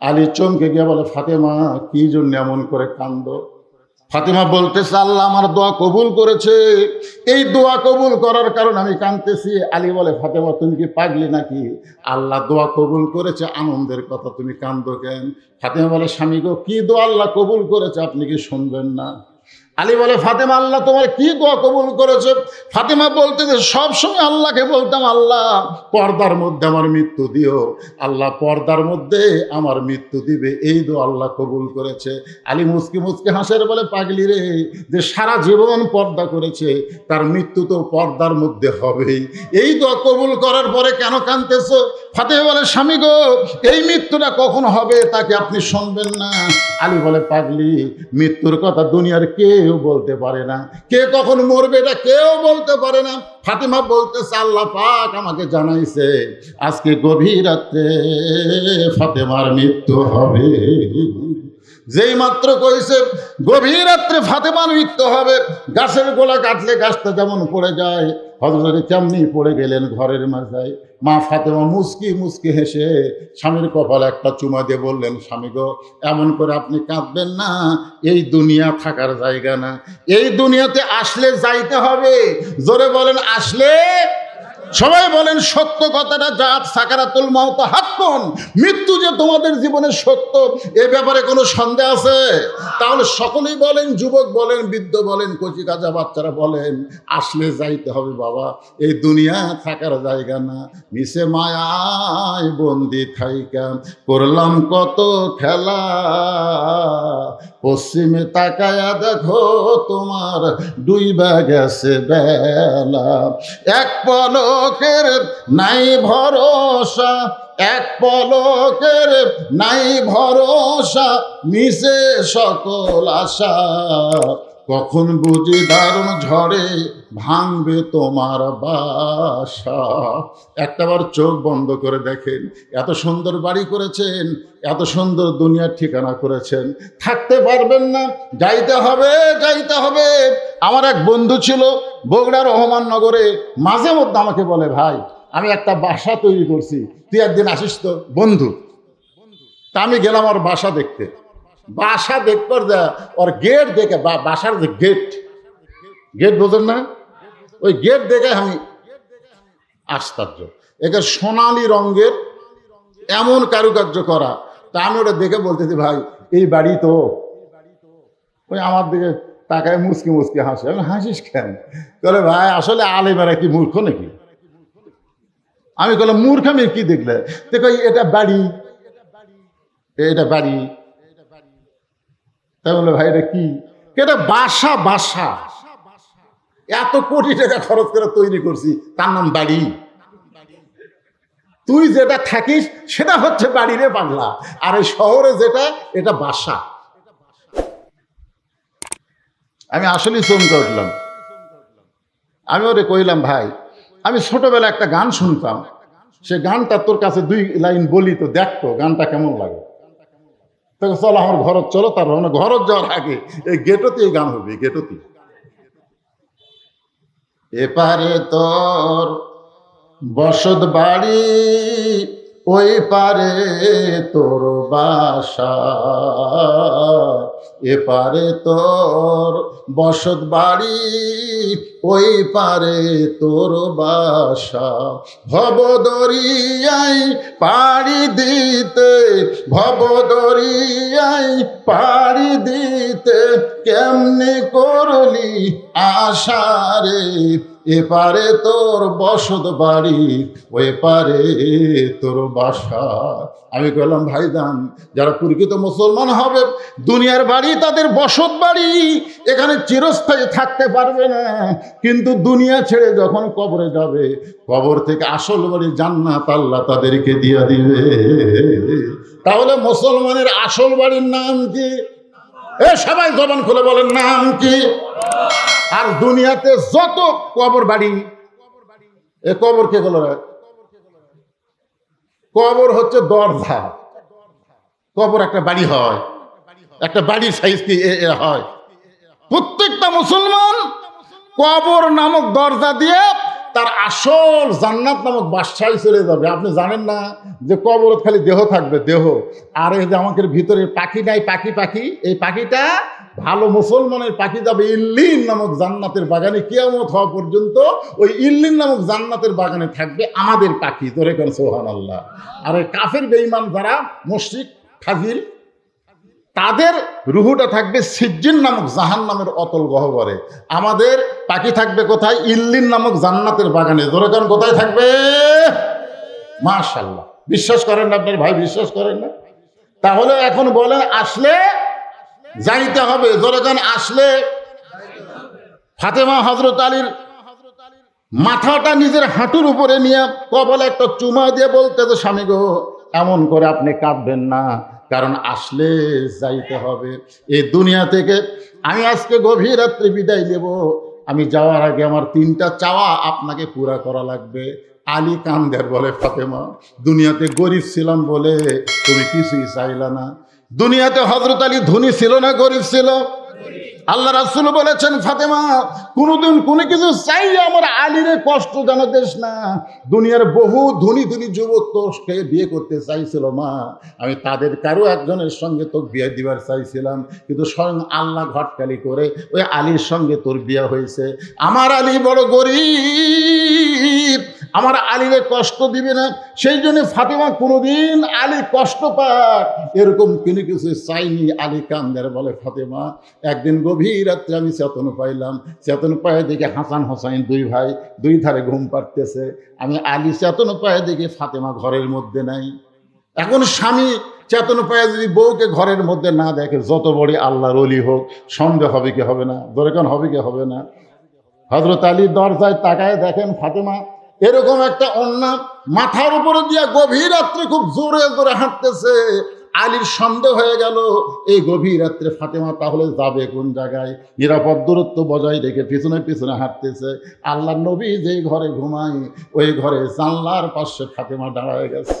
আলী চমকে গিয়ে বলে, ফাতেমা কি জন্য এমন করে কান্দো? ফাতেমা বলতেছে, আল্লাহ আমার দোয়া কবুল করেছে, এই দোয়া কবুল করার কারণে আমি কাঁদতেছি। আলী বলে, ফাতেমা তুমি কি পাগলি নাকি? আল্লাহ দোয়া কবুল করেছে, আনন্দের কথা তুমি কান্দো কেন? ফাতেমা বলে, স্বামী গো, কি দোয়া আল্লাহ কবুল করেছে আপনি কি শুনবেন না? আলী বলে, ফাতেমা আল্লাহ তোমার কি দোয়া কবুল করেছে? ফাতেমা বলতেছে, সবসময় আল্লাহকে বলতাম, আল্লাহ পর্দার মধ্যে আমার মৃত্যু দিও, আল্লাহ পর্দার মধ্যে আমার মৃত্যু দিবে, এই দোয়া আল্লাহ কবুল করেছে। আলী মুচকি মুচকি হাসের বলে, পাগলি রে, যে সারা জীবন পর্দা করেছে তার মৃত্যু তো পর্দার মধ্যে হবেই, এই দোয়া কবুল করার পরে কেন কাঁদতেছো? ফাতেমা বলে, স্বামী গো, এই মৃত্যুটা কখন হবে তাকে আপনি শুনবেন না? আলী বলে, পাগলি, মৃত্যুর কথা দুনিয়ার কেউ বলতে পারে না, কে কখন মরবে এটা কেউ বলতে পারে না। ফাতেমা বলতেছে, আল্লাহ পাক আমাকে জানাইছে আজকে গভীর রাত্রে ফাতেমার মৃত্যু হবে। যেই মাত্র কইছে গভীর রাত্রে ফাতেমার মৃত্যু হবে, গাছের গোলা কাটলে গাছটা যেমন পড়ে যায়, হযরত তেমনি পড়ে গেলেন ঘরের মাঝায়। মা ফাতেমা মুচকি মুচকি হেসে স্বামীর কপালে একটা চুমা দিয়ে বললেন, স্বামী গো, এমন করে আপনি কাঁদবেন না, এই দুনিয়া থাকার জায়গা না, এই দুনিয়াতে আসলে যাইতে হবে। জোরে বলেন, আসলে। সবাই বলেন সত্য কথাটা, জাত সাকারাতুল মাউত হাক্কুন, মৃত্যু যে তোমাদের জীবনে সত্য, এ ব্যাপারে কোনো সন্দেহ আছে? তাহলে সকলেই বলেন, যুবক বলেন, বৃদ্ধ বলেন, কচি কাঁচা বাচ্চারা বলেন, আসলে যাইতে হবে বাবা, এই দুনিয়া থাকার জায়গা না। মিশে মায়ায় বন্দি থাইকা করলাম কত খেলা, পশ্চিমে তাকায়া দেখো তোমার ডুইবা গেছে বেলা, এক পলকের নাই ভরসা, এক পলকের নাই ভরসা, মিশে সকল আশা, কখন বুঝি দারুণ ঝড়ে ভাঙবে তোমার বাসা। একটাবার চোখ বন্ধ করে দেখেন, এত সুন্দর বাড়ি করেছেন, এত সুন্দর দুনিয়ার ঠিকানা করেছেন, থাকতে পারবেন না, যাইতে হবে, যাইতে হবে। আমার এক বন্ধু ছিল বগুড়া রহমাননগরে, মাঝে মধ্যে আমাকে বলে, ভাই আমি একটা বাসা তৈরি করছি, তুই একদিন আসিস তো। বন্ধু, তা আমি গেলাম ওর বাসা দেখতে। বাসা দেখবার যা ওর গেট দেখে, বাসার যে গেট, গেট বোঝেন না, ওই গেট দেখে আমি আশ্চর্য। একে সোনালি রঙের এমন কারুকার্য করা। তা আমি ওটা দেখে বলতেছি, ভাই এই বাড়ি তো। ওই আমার দিকে তাকায় মুচকি মুচকি হাসে। আমি, হাসিস কেন? বলে, ভাই আসলে আলেমেরা কি মূর্খ নাকি? আমি বললাম, মূর্খামির কি দেখলে? দেখো এটা বাড়ি, এটা বাড়ি। তাই বলে, ভাই এটা কি? এটা বাসা। বাসা এত কোটি টাকা খরচ করে তৈরি করছি, তার নাম বাড়ি। তুই যেটা থাকিস সেটা হচ্ছে বাড়ি রে পাগলা, আর এই শহরে যেটা, এটা বাসা। আমি আসলেই চমকে উঠলাম। আমি ওরে কইলাম, ভাই আমি ছোটবেলা একটা গান শুনতাম, সে গানটা তোর কাছে 2 লাইন বলি তো, দেখতো গানটা কেমন লাগে। তোকে চলো আমার ঘরত চলো। তার মানে ঘরত যাওয়ার আগে এই গেটতে এই গান হবে, গেটতে। এপারে তোর বসত বাড়ি, ওই পারে তোর বাসা, এপারে তোর বসত বাড়ি, ওই পারে তোর বাসা। ভবদরিয়ায় পাড়ি দিতে, ভবদরিয়ায় পাড়ি দিতে, কেমনে করলি আশারে, এপারে তোর বসত বাড়ি, ওই পারে তোর বাসা। আমি বললাম, ভাইজান যারা প্রকৃত মুসলমান হবে, দুনিয়ার বাড়ি তাদের বসত বাড়ি, এখানে চিরস্থায়ী থাকতে পারবে না, কিন্তু দুনিয়া ছেড়ে যখন কবরে যাবে, কবর থেকে আসল বাড়ি জান্নাত আল্লাহ তাদেরকে দিয়ে দিবে। তাহলে মুসলমানের আসল বাড়ির নাম কি? এ সবাই জবান খুলে বলেন, নাম কি? আর দুনিয়াতে যত কবর বাড়ি, এ কবর কে বলে? কবর হচ্ছে দরজা। কবর একটা বাড়ি হয়, একটা বাড়ির সাইজ কি হয়। প্রত্যেকটা মুসলমান কবর নামক দরজা দিয়ে তার আসল জান্নাত নামক বাসায় চলে যাবে। আপনি জানেন না যে কবরত খালি দেহ থাকবে, দেহ। আর এই যে আমাদের ভিতরে পাখি নাই, পাখি, এই পাখিটা ভালো মুসলমানের পাখি যাবে ইল্লিন নামক জান্নাতের বাগানে, কিয়ামত হওয়া পর্যন্ত ওই ইল্লিন নামক জান্নাতের বাগানে থাকবে আমাদের পাখি। তোরে কেন সুবহানাল্লাহ। আর এই কাফের বেঈমান যারা মুশরিক ফাজিল, তাদের রুহুটা থাকবে সিজ্জিন নামক জাহান্নামের অতল গহ্বরে। আমাদের পাখি থাকবে কোথায়? ইল্লিন নামক জান্নাতের বাগানে। জোরে কান কোথায় থাকবে? মাশাআল্লাহ। বিশ্বাস করেন না আপনার ভাই? বিশ্বাস করেন না? তাহলে এখন বলেন, আসলে যাইতে হবে। জোরে কান আসলে। ফাতেমা হযরত আলীর মাথাটা নিজের হাঁটুর উপরে নিয়ে কবলে একটা চুমা দিয়ে বলতেছে, স্বামী গো এমন করে আপনি কাঁদবেন না, কারণ আসলে যাইতে হবে এই দুনিয়া থেকে। আমি আজকে গভীর রাত্রে বিদায় নেব। আমি যাওয়ার আগে আমার 3টা চাওয়া আপনাকে পুরা করা লাগবে। আলী কান্দের বলে, ফাতেমা দুনিয়াতে গরিব ছিলাম বলে তুমি কিছুই চাইলা না। দুনিয়াতে হযরত আলী ধনী ছিল না গরিব ছিল? আল্লাহ রাসূল বলেছেন, ফাতেমা কোনোদিন কোনো কিছু চাইলে আমার আলীরে কষ্ট যেন দেশ না। দুনিয়ার বহু ধনী ধনী যুবক তোকে বিয়ে করতে চাইছিল মা, আমি তাদের কারো একজনের সঙ্গে তোকে বিয়ে দিবার চাইছিলাম, কিন্তু স্বয়ং আল্লাহ ঘটকালি করে ওই আলীর সঙ্গে তোর বিয়ে হয়েছে। আমার আলী বড় গরিব, আমার আলীরে কষ্ট দিবে না, সেই জন্য ফাতেমা কোনোদিন আলী কষ্ট পাক এরকম কোনো কিছু চাইনি। আলী কান্দের বলে, ফাতেমা একদিন গভীর রাত্রে আমি চেতন পাইলাম, চেতন পায়ে দেখে হাসান হোসাইন 2 ভাই 2 ধারে ঘুম পাড়তেছে। আমি আলী চেতন পায়ে দেখে ফাতেমা ঘরের মধ্যে নাই। এখন স্বামী চেতন পায়ে যদি বউকে ঘরের মধ্যে না দেখে, যত বড় আল্লাহর ওলি হোক, সন্দেহ হবে কি হবে না? দরকার হবে কি হবে না? হযরত আলী দরজায় তাকায় দেখেন ফাতেমা এরকম একটা ওড়না মাথার উপরে দিয়া গভীর রাত্রে খুব জোরে জোরে হাঁটতেছে। আলীর সন্দেহ হয়ে গেল এই গভীর রাত্রে ফাতেমা তাহলে যাবে কোন জায়গায়। নিরাপদ দূরত্ব বজায় রেখে পিছনে পিছনে হাঁটতেছে। আল্লাহর নবী যেই ঘরে ঘুমায় ওই ঘরে জানলার পাশে ফাতেমা দাঁড়ায় গেছে।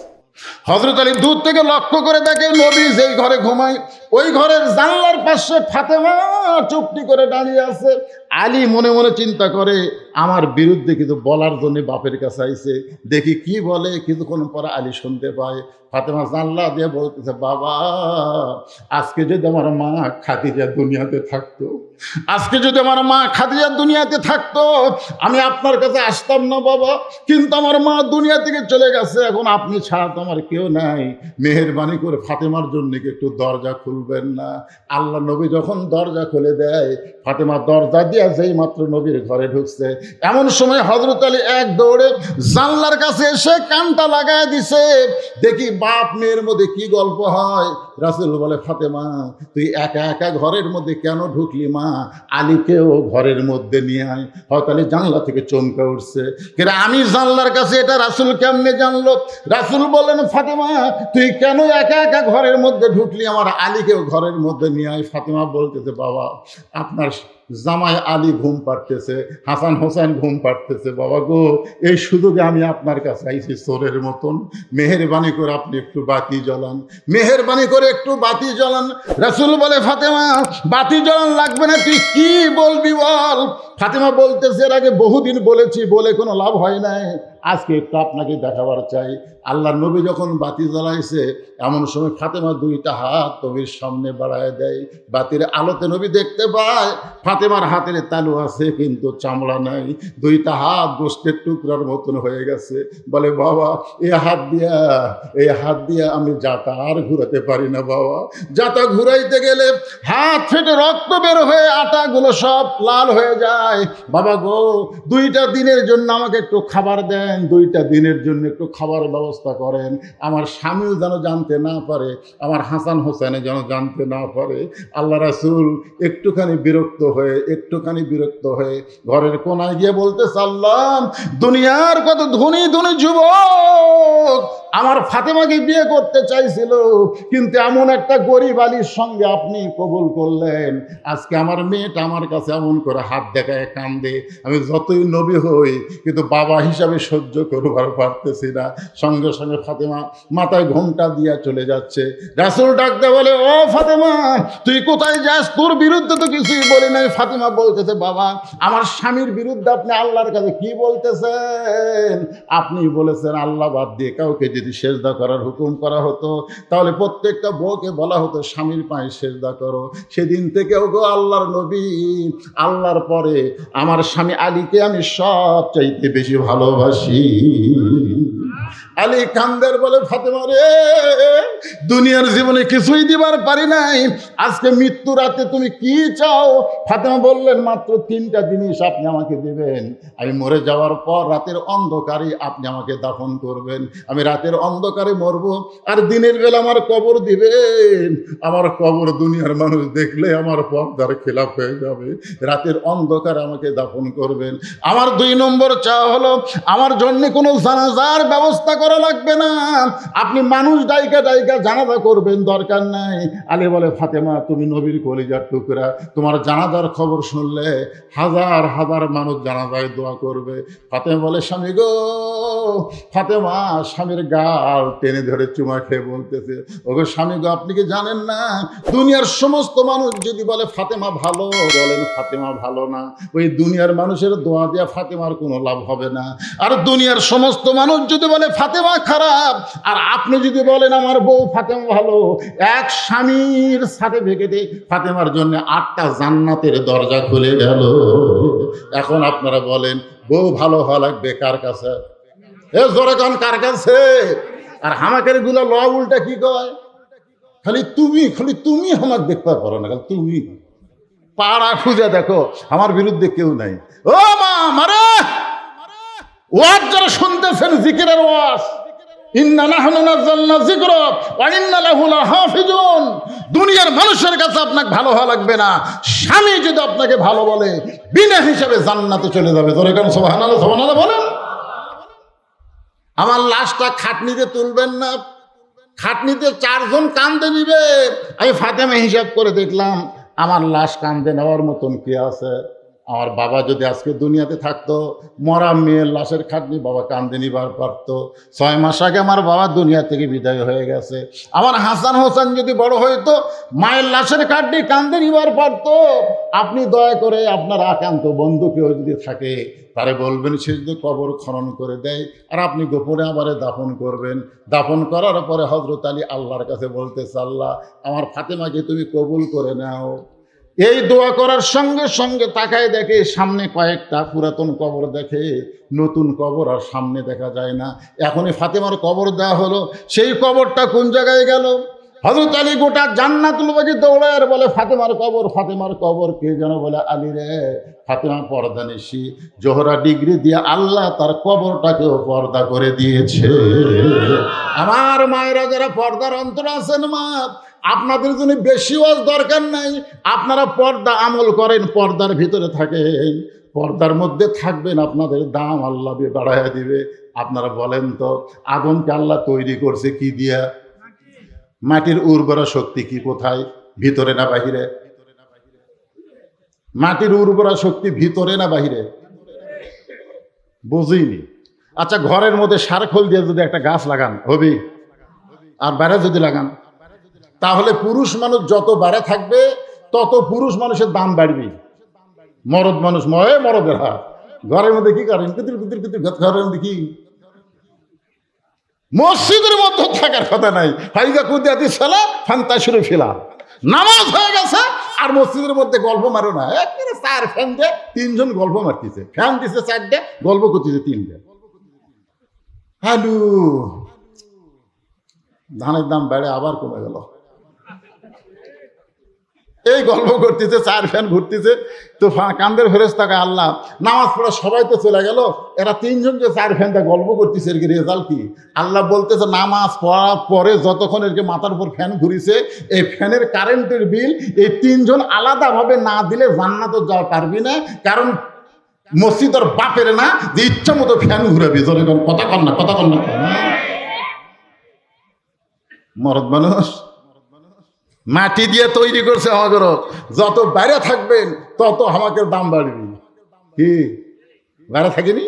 হযরত আলী দূর থেকে লক্ষ্য করে দেখে নবী যেই ঘরে ঘুমায় ওই ঘরের জানলার পাশে ফাতেমা চুপটি করে দাঁড়িয়ে আছে। আলী মনে মনে চিন্তা করে আমার বিরুদ্ধে কিছু বলার জন্য বাপের কাছে আইছে, দেখি কি বলে। কিছুক্ষণ পরে আলী শুনতে পায় ফাতেমা জানলা দিয়ে বলতেছে, বাবা আজকে যদি আমার মা খাদিজা দুনিয়াতে থাকতো, আজকে যদি আমার মা খাদিজা দুনিয়াতে থাকতো আমি আপনার কাছে আসতাম না বাবা, কিন্তু আমার মা দুনিয়া থেকে চলে গেছে, এখন আপনি ছাড়া তো আমার কেউ নাই। মেহেরবানি করে ফাতেমার জন্য কি একটু দরজা খুলবেন না? আল্লাহ নবী যখন দরজা খুলে দেয়, ফাতেমা দরজা দিয়ে যেই মাত্র নবীর ঘরে ঢুকছে, এমন সময় হযরত আলী এক দৌড়ে জানলার কাছে এসে কানটা লাগায় দিছে। দেখি বাপ মেয়ের মধ্যে কি গল্প হয়। রাসূল বলে, ফাতেমা তুই একা একা ঘরের মধ্যে কেন ঢুকলি মা? আলীকেও ঘরের মধ্যে নিয়ে আয়। হয়তো আলী জানলা থেকে চমকে উঠছে, কিন্তু আমি জানলার কাছে, এটা রাসূল কেমনে জানলো? রাসূল বললেন, ফাতেমা তুই কেন একা একা ঘরের মধ্যে ঢুকলি? আমার আলীকেও ঘরের মধ্যে নিয়ে আয়। ফাতেমা বলতেছে, বাবা আপনার জামাই আলী ঘুম পাড়তেছে, হাসান হোসেন ঘুম পাড়তেছে, বাবা গো এই সুযোগে আমি আপনার কাছে আইছি চোরের মতন, মেহেরবানি করে আপনি একটু বাতি জ্বলান, মেহেরবানি করে একটু বাতি জ্বলান। রাসূল বলে, ফাতেমা বাতি জ্বলান লাগবে না, তুই কি বলবি বল। ফাতেমা বলতেছে, এর আগে বহুদিন বলেছি, বলে কোনো লাভ হয় নাই, আজকে একটু আপনাকে দেখাবার চাই। আল্লাহর নবী যখন বাতি জ্বালাইছে এমন সময় ফাতেমা দুইটা হাত নবীর সামনে বাড়ায় দেয়। বাতির আলোতে নবী দেখতে পায় ফাতেমার হাতের তালু আছে কিন্তু চামড়া নাই, দুইটা হাত গোস্তের টুকরার মতন হয়ে গেছে। বলে, বাবা এই হাত দিয়া আমি জাতা আর ঘুরাতে পারি না বাবা, জাতা ঘুরাইতে গেলে হাত ফেটে রক্ত বের হয়ে আটাগুলো সব লাল হয়ে যায়। বাবা গো দুইটা দিনের জন্য আমাকে একটু খাবার দেন, দুইটা দিনের জন্য একটু খাবার ব্যবস্থা করেন, আমার স্বামীও যেন জানতে না পারে, আমার হাসান হোসেনে যেন জানতে না পারে। আল্লাহ রাসূল একটুখানি বিরক্ত হয়ে ঘরের কোনায় গিয়ে বলতেছে, আল্লাহ দুনিয়ার কত ধনী ধনী যুবক আমার ফাতেমাকে বিয়ে করতে চাইছিল, কিন্তু এমন একটা গরিব আলীর সঙ্গে আপনি কবুল করলেন। আজকে আমার মেয়েটা আমার কাছে এমন করে হাত দেখায় কান্দে, আমি যতই নবী হই কিন্তু বাবা হিসাবে সহ্য করবার পারতেছি না। সঙ্গে সঙ্গে ফাতেমা মাথায় ঘোমটা দিয়া চলে যাচ্ছে। রাসূল ডাকতে বলে, ও ফাতেমা তুই কোথায় যাস? তোর বিরুদ্ধে তো কিছুই বলি নাই। ফাতেমা বলতেছে, বাবা আমার স্বামীর বিরুদ্ধে আপনি আল্লাহর কাছে কি বলতেছেন? আপনি বলেছেন আল্লাহ বাদ দিয়ে কাউকে যদি সেজদা করার হুকুম করা হতো তাহলে প্রত্যেকটা বউকে বলা হতো স্বামীর পায়ে সেজদা করো। সেদিন থেকেও গো আল্লাহর নবী, আল্লাহর পরে আমার স্বামী আলীকে আমি সবচাইতে বেশি ভালোবাসি। আলী কান্দের বলে, ফাতেমা রে দুনিয়ার জীবনে কিছুই দিবার পারি নাই, আজকে মৃত্যু রাতে তুমি কি চাও? ফাতেমা বললেন, মাত্র তিনটা জিনিস আপনি আমাকে দেবেন। আমি মরে যাওয়ার পর রাতের অন্ধকারে আপনি আমাকে দাফন করবেন, আমি রাতের অন্ধকারে মরবো, আর দিনের বেলা আমার কবর দিবেন। আমার কবর দুনিয়ার মানুষ দেখলে আমার পর্দার খেলাফ হয়ে যাবে, রাতের অন্ধকারে আমাকে দাফন করবেন। আমার 2 নম্বর চাওয়া হলো আমার জন্য কোনো জানাজার ব্যবস্থা করা লাগবে না, আপনি মানুষ ডাইকা জানাজা করবেন, দরকার নাই। আলী বলে, ফাতেমা তুমি নবীর কলিজার টুকরা, তোমার জানাজার খবর শুনলে হাজার হাজার মানুষ জানাজায় দোয়া করবে। ফাতেমা বলে, স্বামী গো, ফাতেমা স্বামীর গাল টেনে ধরে চুমা খেয়ে বলতেছে, ওগো স্বামী গো আপনি কি জানেন না দুনিয়ার সমস্ত মানুষ যদি বলে ফাতেমা ভালো, বলেন ফাতেমা ভালো না, ওই দুনিয়ার মানুষের দোয়া দেওয়া ফাতেমার কোনো লাভ হবে না। আর দুনিয়ার সমস্ত মানুষ যদি বলে ফাতেমা খারাপ, আর আপনি যদি বলেন আমার বউ ফাতেমা ভালো, এক স্বামীর সার্টিফিকেটে ফাতেমার জন্য 8টা জান্নাতের দরজা খুলে গেল। এখন আপনারা বলেন বউ ভালো হওয়া লাগবে কার কাছে? জোরে কান কার কাছে? আর হামাকের গুলা ল উল্টা কি কয়, খালি তুমি আমাকে দেখতে পারো না, খালি তুমি পাড়া খুঁজে দেখো আমার বিরুদ্ধে কেউ নাই। ও মা মারে ওয়াজ যারা শুনতেছেন, জিকিরের ওয়াজ, ইন্না নাহনু নাযালনা যিকরা ওয়া ইন্না লাহু লাহাফিজুন, দুনিয়ার মানুষের কাছে আপনাকে ভালো হওয়া লাগবে না, স্বামী যদি আপনাকে ভালো বলে বিনা হিসাবে জান্নাতে চলে যাবে। জোরে কান সুবহানাল্লাহ, সুবহানাল্লাহ বলেন। আমার লাশটা খাটনিতে তুলবেন না, খাটনিতে 4 জন কান্দে নিবে। আমি ফাতেমা হিসাব করে দেখলাম আমার লাশ কান্দে নেওয়ার মতন কে আছে? আমার বাবা যদি আজকে দুনিয়াতে থাকতো, মরা মেয়ের লাশের খাটনি বাবা কান্দে নিবার পারতো। 6 মাস আগে আমার বাবা দুনিয়া থেকে বিদায় হয়ে গেছে। আমার হাসান হোসেন যদি বড় হইতো, মায়ের লাশের খাটনি কান্দে নিবার পারতো। আপনি দয়া করে আপনার একান্ত বন্ধু কেউ যদি থাকে তারে বলবেন সে যদি কবর খনন করে দেয়, আর আপনি গোপনে আবার দাফন করবেন। দাফন করার পরে হযরত আলী আল্লাহর কাছে বলতেছে, আল্লাহ আমার ফাতেমাকে তুমি কবুল করে নাও। এই দোয়া করার সঙ্গে সঙ্গে তাকায় দেখে সামনে কয়েকটা পুরাতন কবর দেখে, নতুন কবর আর সামনে দেখা যায় না। এখনই ফাতেমার কবর দেওয়া হলো, সেই কবরটা কোন জায়গায় গেল? হযরত আলী গোটা জান্নাতুল বাকি দৌড়ায় আর বলে ফাতেমার কবর, ফাতেমার কবর। কে যেন বলে, আলী রে, ফাতেমা পর্দা নিশি, জোহরা ডিগ্রি দিয়ে আল্লাহ তার কবরটাকেও পর্দা করে দিয়েছে। আমার মায়েরা যারা পর্দার অন্তর আছেন, মা আপনাদের জন্য বেশি ওয়াজ দরকার নাই। আপনারা পর্দা আমল করেন, পর্দার ভিতরে থাকেন, পর্দার মধ্যে থাকবেন, আপনাদের দাম আল্লাহ বাড়াইয়া দিবে। আপনারা বলেন তো, আদমকে আল্লাহ তৈরি করছে কি দিয়া? মাটির উর্বরা শক্তি কি কোথায়? ভিতরে না বাহিরে? মাটির উর্বরা শক্তি ভিতরে না বাহিরে? বুঝিনি। আচ্ছা, ঘরের মধ্যে সারখোল দিয়ে যদি একটা গাছ লাগান হবে, আর বাইরে যদি লাগান, তাহলে পুরুষ মানুষ যত বাড়ে থাকবে তত পুরুষ মানুষের দাম বাড়বে। মরদ মানুষ মরদের হাত ঘরের মধ্যে কি করেন? কুতির কুতির কুতির ঘরের মধ্যে কি? মসজিদের মধ্যে থাকার কথা নাই। ফাইজা কুদিয়াতি সালা ফান্তাশিরু ফিলা, নামাজ হয়ে গেছে আর মসজিদের মধ্যে গল্প মারো না। একেবারে 4 ফ্যান দিয়ে 3 জন গল্প মারতেছে, ফ্যান দিছে 4টে, গল্প করতেছে 3টে। হ্যালো, ধানের দাম বেড়ে আবার কমে গেল। এই গল্প করতেছে, 4 ফ্যান ঘুরতেছে। তো কান্দের ফেরেশতাকে আল্লাহ, নামাজ পড়া সবাই তো চলে গেল, এরা 3 জন যে 4 ফ্যানটা গল্প করতেছে, এর কি রেজাল্ট কি? আল্লাহ বলতেছে, নামাজ পড়ার পরে যতক্ষণ এর মাথার উপর ফ্যান ঘুরিছে, এই ফ্যানের কারেন্টের বিল এই 3 জন আলাদাভাবে না দিলে জান্নাতে যাওয়া পারবি না। কারণ মসজিদের বাপের না যে ইচ্ছা মতো ফ্যান ঘুরাবি। যখন কথা কন না, কথা কন না। মরদ মানুষ মাটি দিয়ে তৈরি করছে আমাদের। যত বাইরে থাকবেন তত আমাকে দাম বাড়বি। কি বাইরে থাকিনি?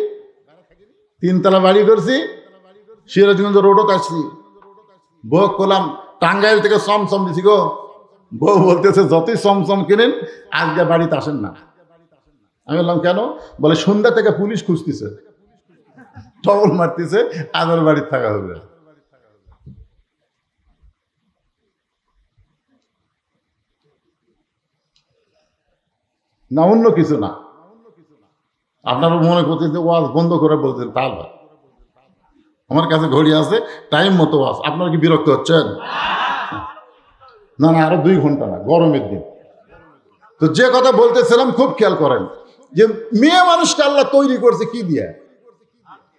3 তলা বাড়ি করছি, সিরাজগঞ্জ রোডও কাটছি। বউ করলাম টাঙ্গাইল থেকে চমচম দিছি গো। বউ বলতেছে, যতই চমচম কিনেন আজকে বাড়িতে আসেন না। আমি বললাম কেন? বলে সন্ধ্যা থেকে পুলিশ খুঁজতেছে, টবল মারতেছে, আবার বাড়িতে থাকা হবে না, অন্য কিছু না। আপনারা মনে করতেন যে ওয়াজ বন্ধ করে বলতেন, তা না। আমার কাছে ঘড়ি আছে, টাইম মতো ওয়াজ। আপনারা কি বিরক্ত হচ্ছেন? না না, আরো 2 ঘন্টা না, গরমের দিন। তো যে কথা বলতেছিলাম খুব খেয়াল করেন, যে মেয়ে মানুষকে আল্লাহ তৈরি করছে কি দিয়া?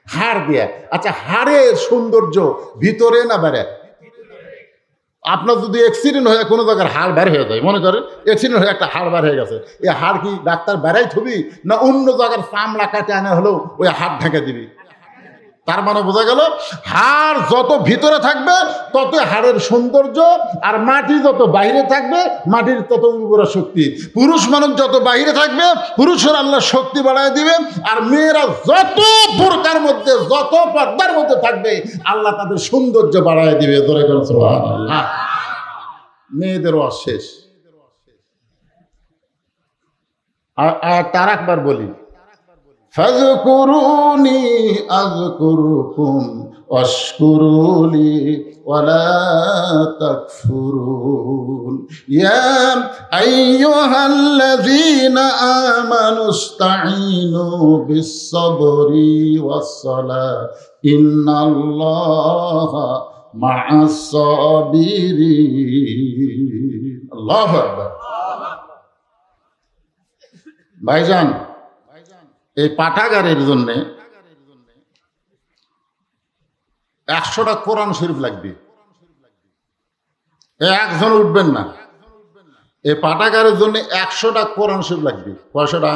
হাড় দিয়া। আচ্ছা, হাড়ের সৌন্দর্য ভিতরে না বাইরে? আপনার যদি অ্যাক্সিডেন্ট হয়ে কোনো জায়গার হাড় বের হয়ে যায়, মনে করেন অ্যাক্সিডেন্ট হয়ে একটা হাড় বের হয়ে গেছে, এই হাড় কি ডাক্তার বেড়াই থবি না অন্য জায়গার চামড়া কাটে আনে হলেও ওই হাড় ঢেকে দিবি? তার মানে বোঝা গেল, হাড় যত ভিতরে থাকবে তত হাড়ের সৌন্দর্য, আর মাটি যত বাইরে থাকবে মাটির তত উর্বরা শক্তি। পুরুষ মানুষ যত বাইরে থাকবে পুরুষের আল্লাহ শক্তি বাড়ায় দিবে, আর মেয়েরা যত বোরকার মধ্যে, যত পর্দার মধ্যে থাকবে আল্লাহ তাদের সৌন্দর্য বাড়ায় দিবে। ধরে গেল সুবহানাল্লাহ। মেয়েদেরও শেষ। আর তার একবার বলি, ফাযকুরুনি আযকুরুকুম ওয়াশকুরুলি ওয়ালা তাকফুরুন ইয়া আইয়ুহাল্লাযীনা আমানুস্তাঈনু বিস-সাবরি ওয়াস-সালাহ ইন্নাল্লাহা মা'আস-সাবিরিন। আল্লাহু আকবার। ভাইজান, এই পাঠাগারের জন্যে 100টা কোরআন শরীফ লাগবে। একজন উঠবেন না। এই পাঠাগারের জন্য 100টা কোরআন শরীফ লাগবে। কয়শোটা?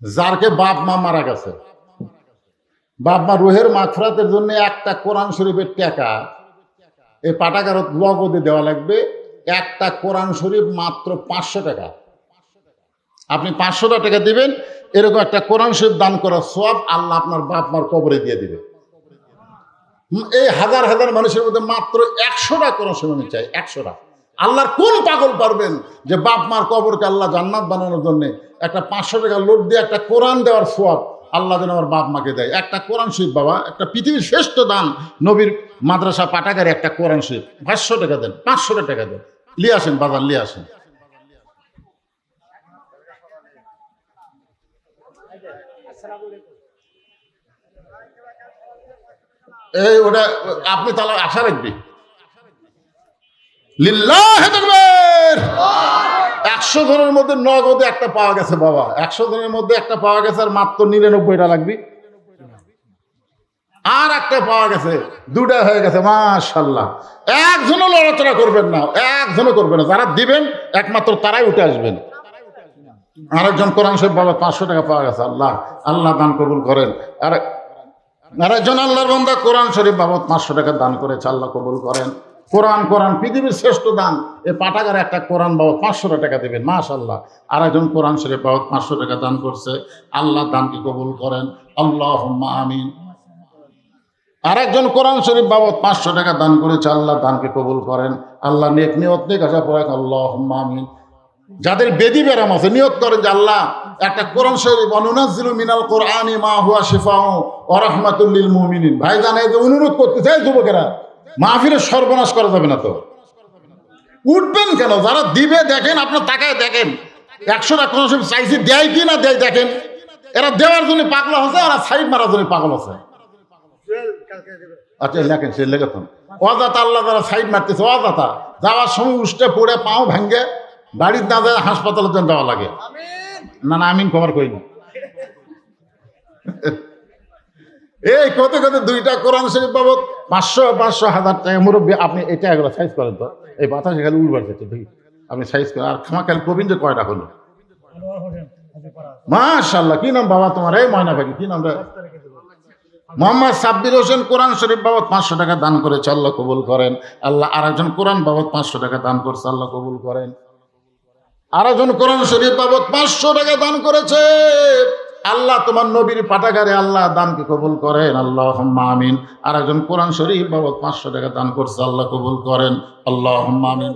যারকে বাপ মা মারা গেছে, বাপ মা রুহের মাগফিরাতের জন্য একটা কোরআন শরীফের টাকা এই পাঠাগারত নগদে দেওয়া লাগবে। একটা কোরআন শরীফ মাত্র 500 টাকা। আপনি 500 টাকা দিবেন, এরকম একটা কোরআন শরীফ দান করার সওয়াব আল্লাহ আপনার বাপ মার কবরে দিয়ে দিবে। এই হাজার হাজার মানুষের মধ্যে মাত্র 100টা কোরআন শরীফ আমি চাই, 100টা। আল্লাহর কোন পাগল পারবেন যে বাপ মার কবরকে আল্লাহ জান্নাত বানানোর জন্য একটা 500 টাকা লোড দিয়ে একটা কোরআন দেওয়ার সওয়াব আল্লাহ যেন আমার বাপ মাকে দেয়। একটা কোরআন শরীফ বাবা, একটা পৃথিবীর শ্রেষ্ঠ দান, নবীর মাদ্রাসা পাঠাগারে একটা কোরআন শরীফ 500 টাকা দেন, 500 টাকা দেন, লিয়ে আসেন বাজার, লিয়ে আসেন। এই ওটা আপনি তাহলে আশা রাখবি। লিল্লাহি তাকবীর। 100 জনের মধ্যে নগদে একটা পাওয়া গেছে বাবা, 100 জনের মধ্যে একটা পাওয়া গেছে, আর মাত্র 99টা লাগবে। আর একটা পাওয়া গেছে, 2টা হয়ে গেছে, মাশাআল্লাহ। একজনও লড়াচড়া করবেন না, একজনও করবেন না, যারা দিবেন একমাত্র তারাই উঠে আসবেন। আরেকজন কোরআন শরীফ বাবা 500 টাকা পাওয়া গেছে, আল্লাহ আল্লাহ দান কবুল করেন। আরেকজন আল্লাহর বান্দা কোরআন শরীফ বাবদ 500 টাকা দান করেছে, আল্লাহ কবুল করেন। কোরআন কোরআন পৃথিবীর শ্রেষ্ঠ দান, এই পাঠাগারে একটা কোরআন বাবদ 500 টাকা দেবেন, মাশাআল্লাহ। আরেকজন কোরআন শরীফ বাবদ 500 টাকা দান করছে, আল্লাহ দানকে কবুল করেন, আল্লাহুম্মা আমিন। আরেকজন কোরআন শরীফ বাবদ 500 টাকা দান করেছে, আল্লাহ দানকে কবুল করেন। আল্লাহ নেক নিয়ত নিয়ে কাজা পড়ে, আল্লাহুম্মা আমিন। যাদের বেদি ব্যারাম আছে নিয়ত করেন যে আল্লাহ একটা কোরআন শরীফ, অনুনাজ্জিলু মিনাল কোরআনি মা হুয়া শিফাউ ওয়া রাহমাতুল লিল মুমিনিন। ভাইজান এই যে অনুরোধ করতে চাই যুবকেরা, মাহফিলের সর্বনাশ করা যাবে না তো, উঠবেন কেন? যারা দিবে দেখেন, আপনার তাকায় দেখেন 100টা কোরআন শরীফ চাইছি, দেয় কি না দেয় দেখেন। এরা দেওয়ার জন্য পাগল হচ্ছে, আর সাইড মারার জন্য পাগল আছে। আচ্ছা লেখেন, সে লেখেন অজাতা আল্লাহ যারা সাইড মারতেছে, অজাতা যাওয়ার সময় উষ্টে পড়ে পাও ভাঙ্গে বাড়ির না যায় হাসপাতালের জন্য যাওয়া লাগে। না না আমিন খবর করি না। এই কত কত 2টা কোরআন শরীফ বাবদ 500 1000 টাকা। মুরব্বী আপনি এটা এগুলো সাইজ করেন তো, এই বাতাসে খালি উড়বার যাচ্ছে, দেখি আপনি সাইজ করেন। আর খামা খালি কবিন যে কয়টা হলো, মাশাআল্লাহ। কি নাম বাবা তোমার? এই ময়না পাখি, কি নাম রে? মোহাম্মদ সাব্বির হোসেন কোরআন শরীফ বাবদ 500 টাকা দান করেছে, আল্লাহ কবুল করেন। আল্লাহ আরেকজন কোরআন বাবদ 500 টাকা দান করছে, আল্লাহ কবুল করেন। আরেকজন কোরআন শরীফ বাবদ 500 টাকা দান করেছে, আল্লাহ তোমার নবীর পাঠাগারে আল্লাহ দানকে কবুল করেন, আল্লাহুম্মা আমিন। আরেকজন কোরআন শরীফ বাবদ 500 টাকা দান করছে, আল্লাহ কবুল করেন, আল্লাহুম্মা আমিন।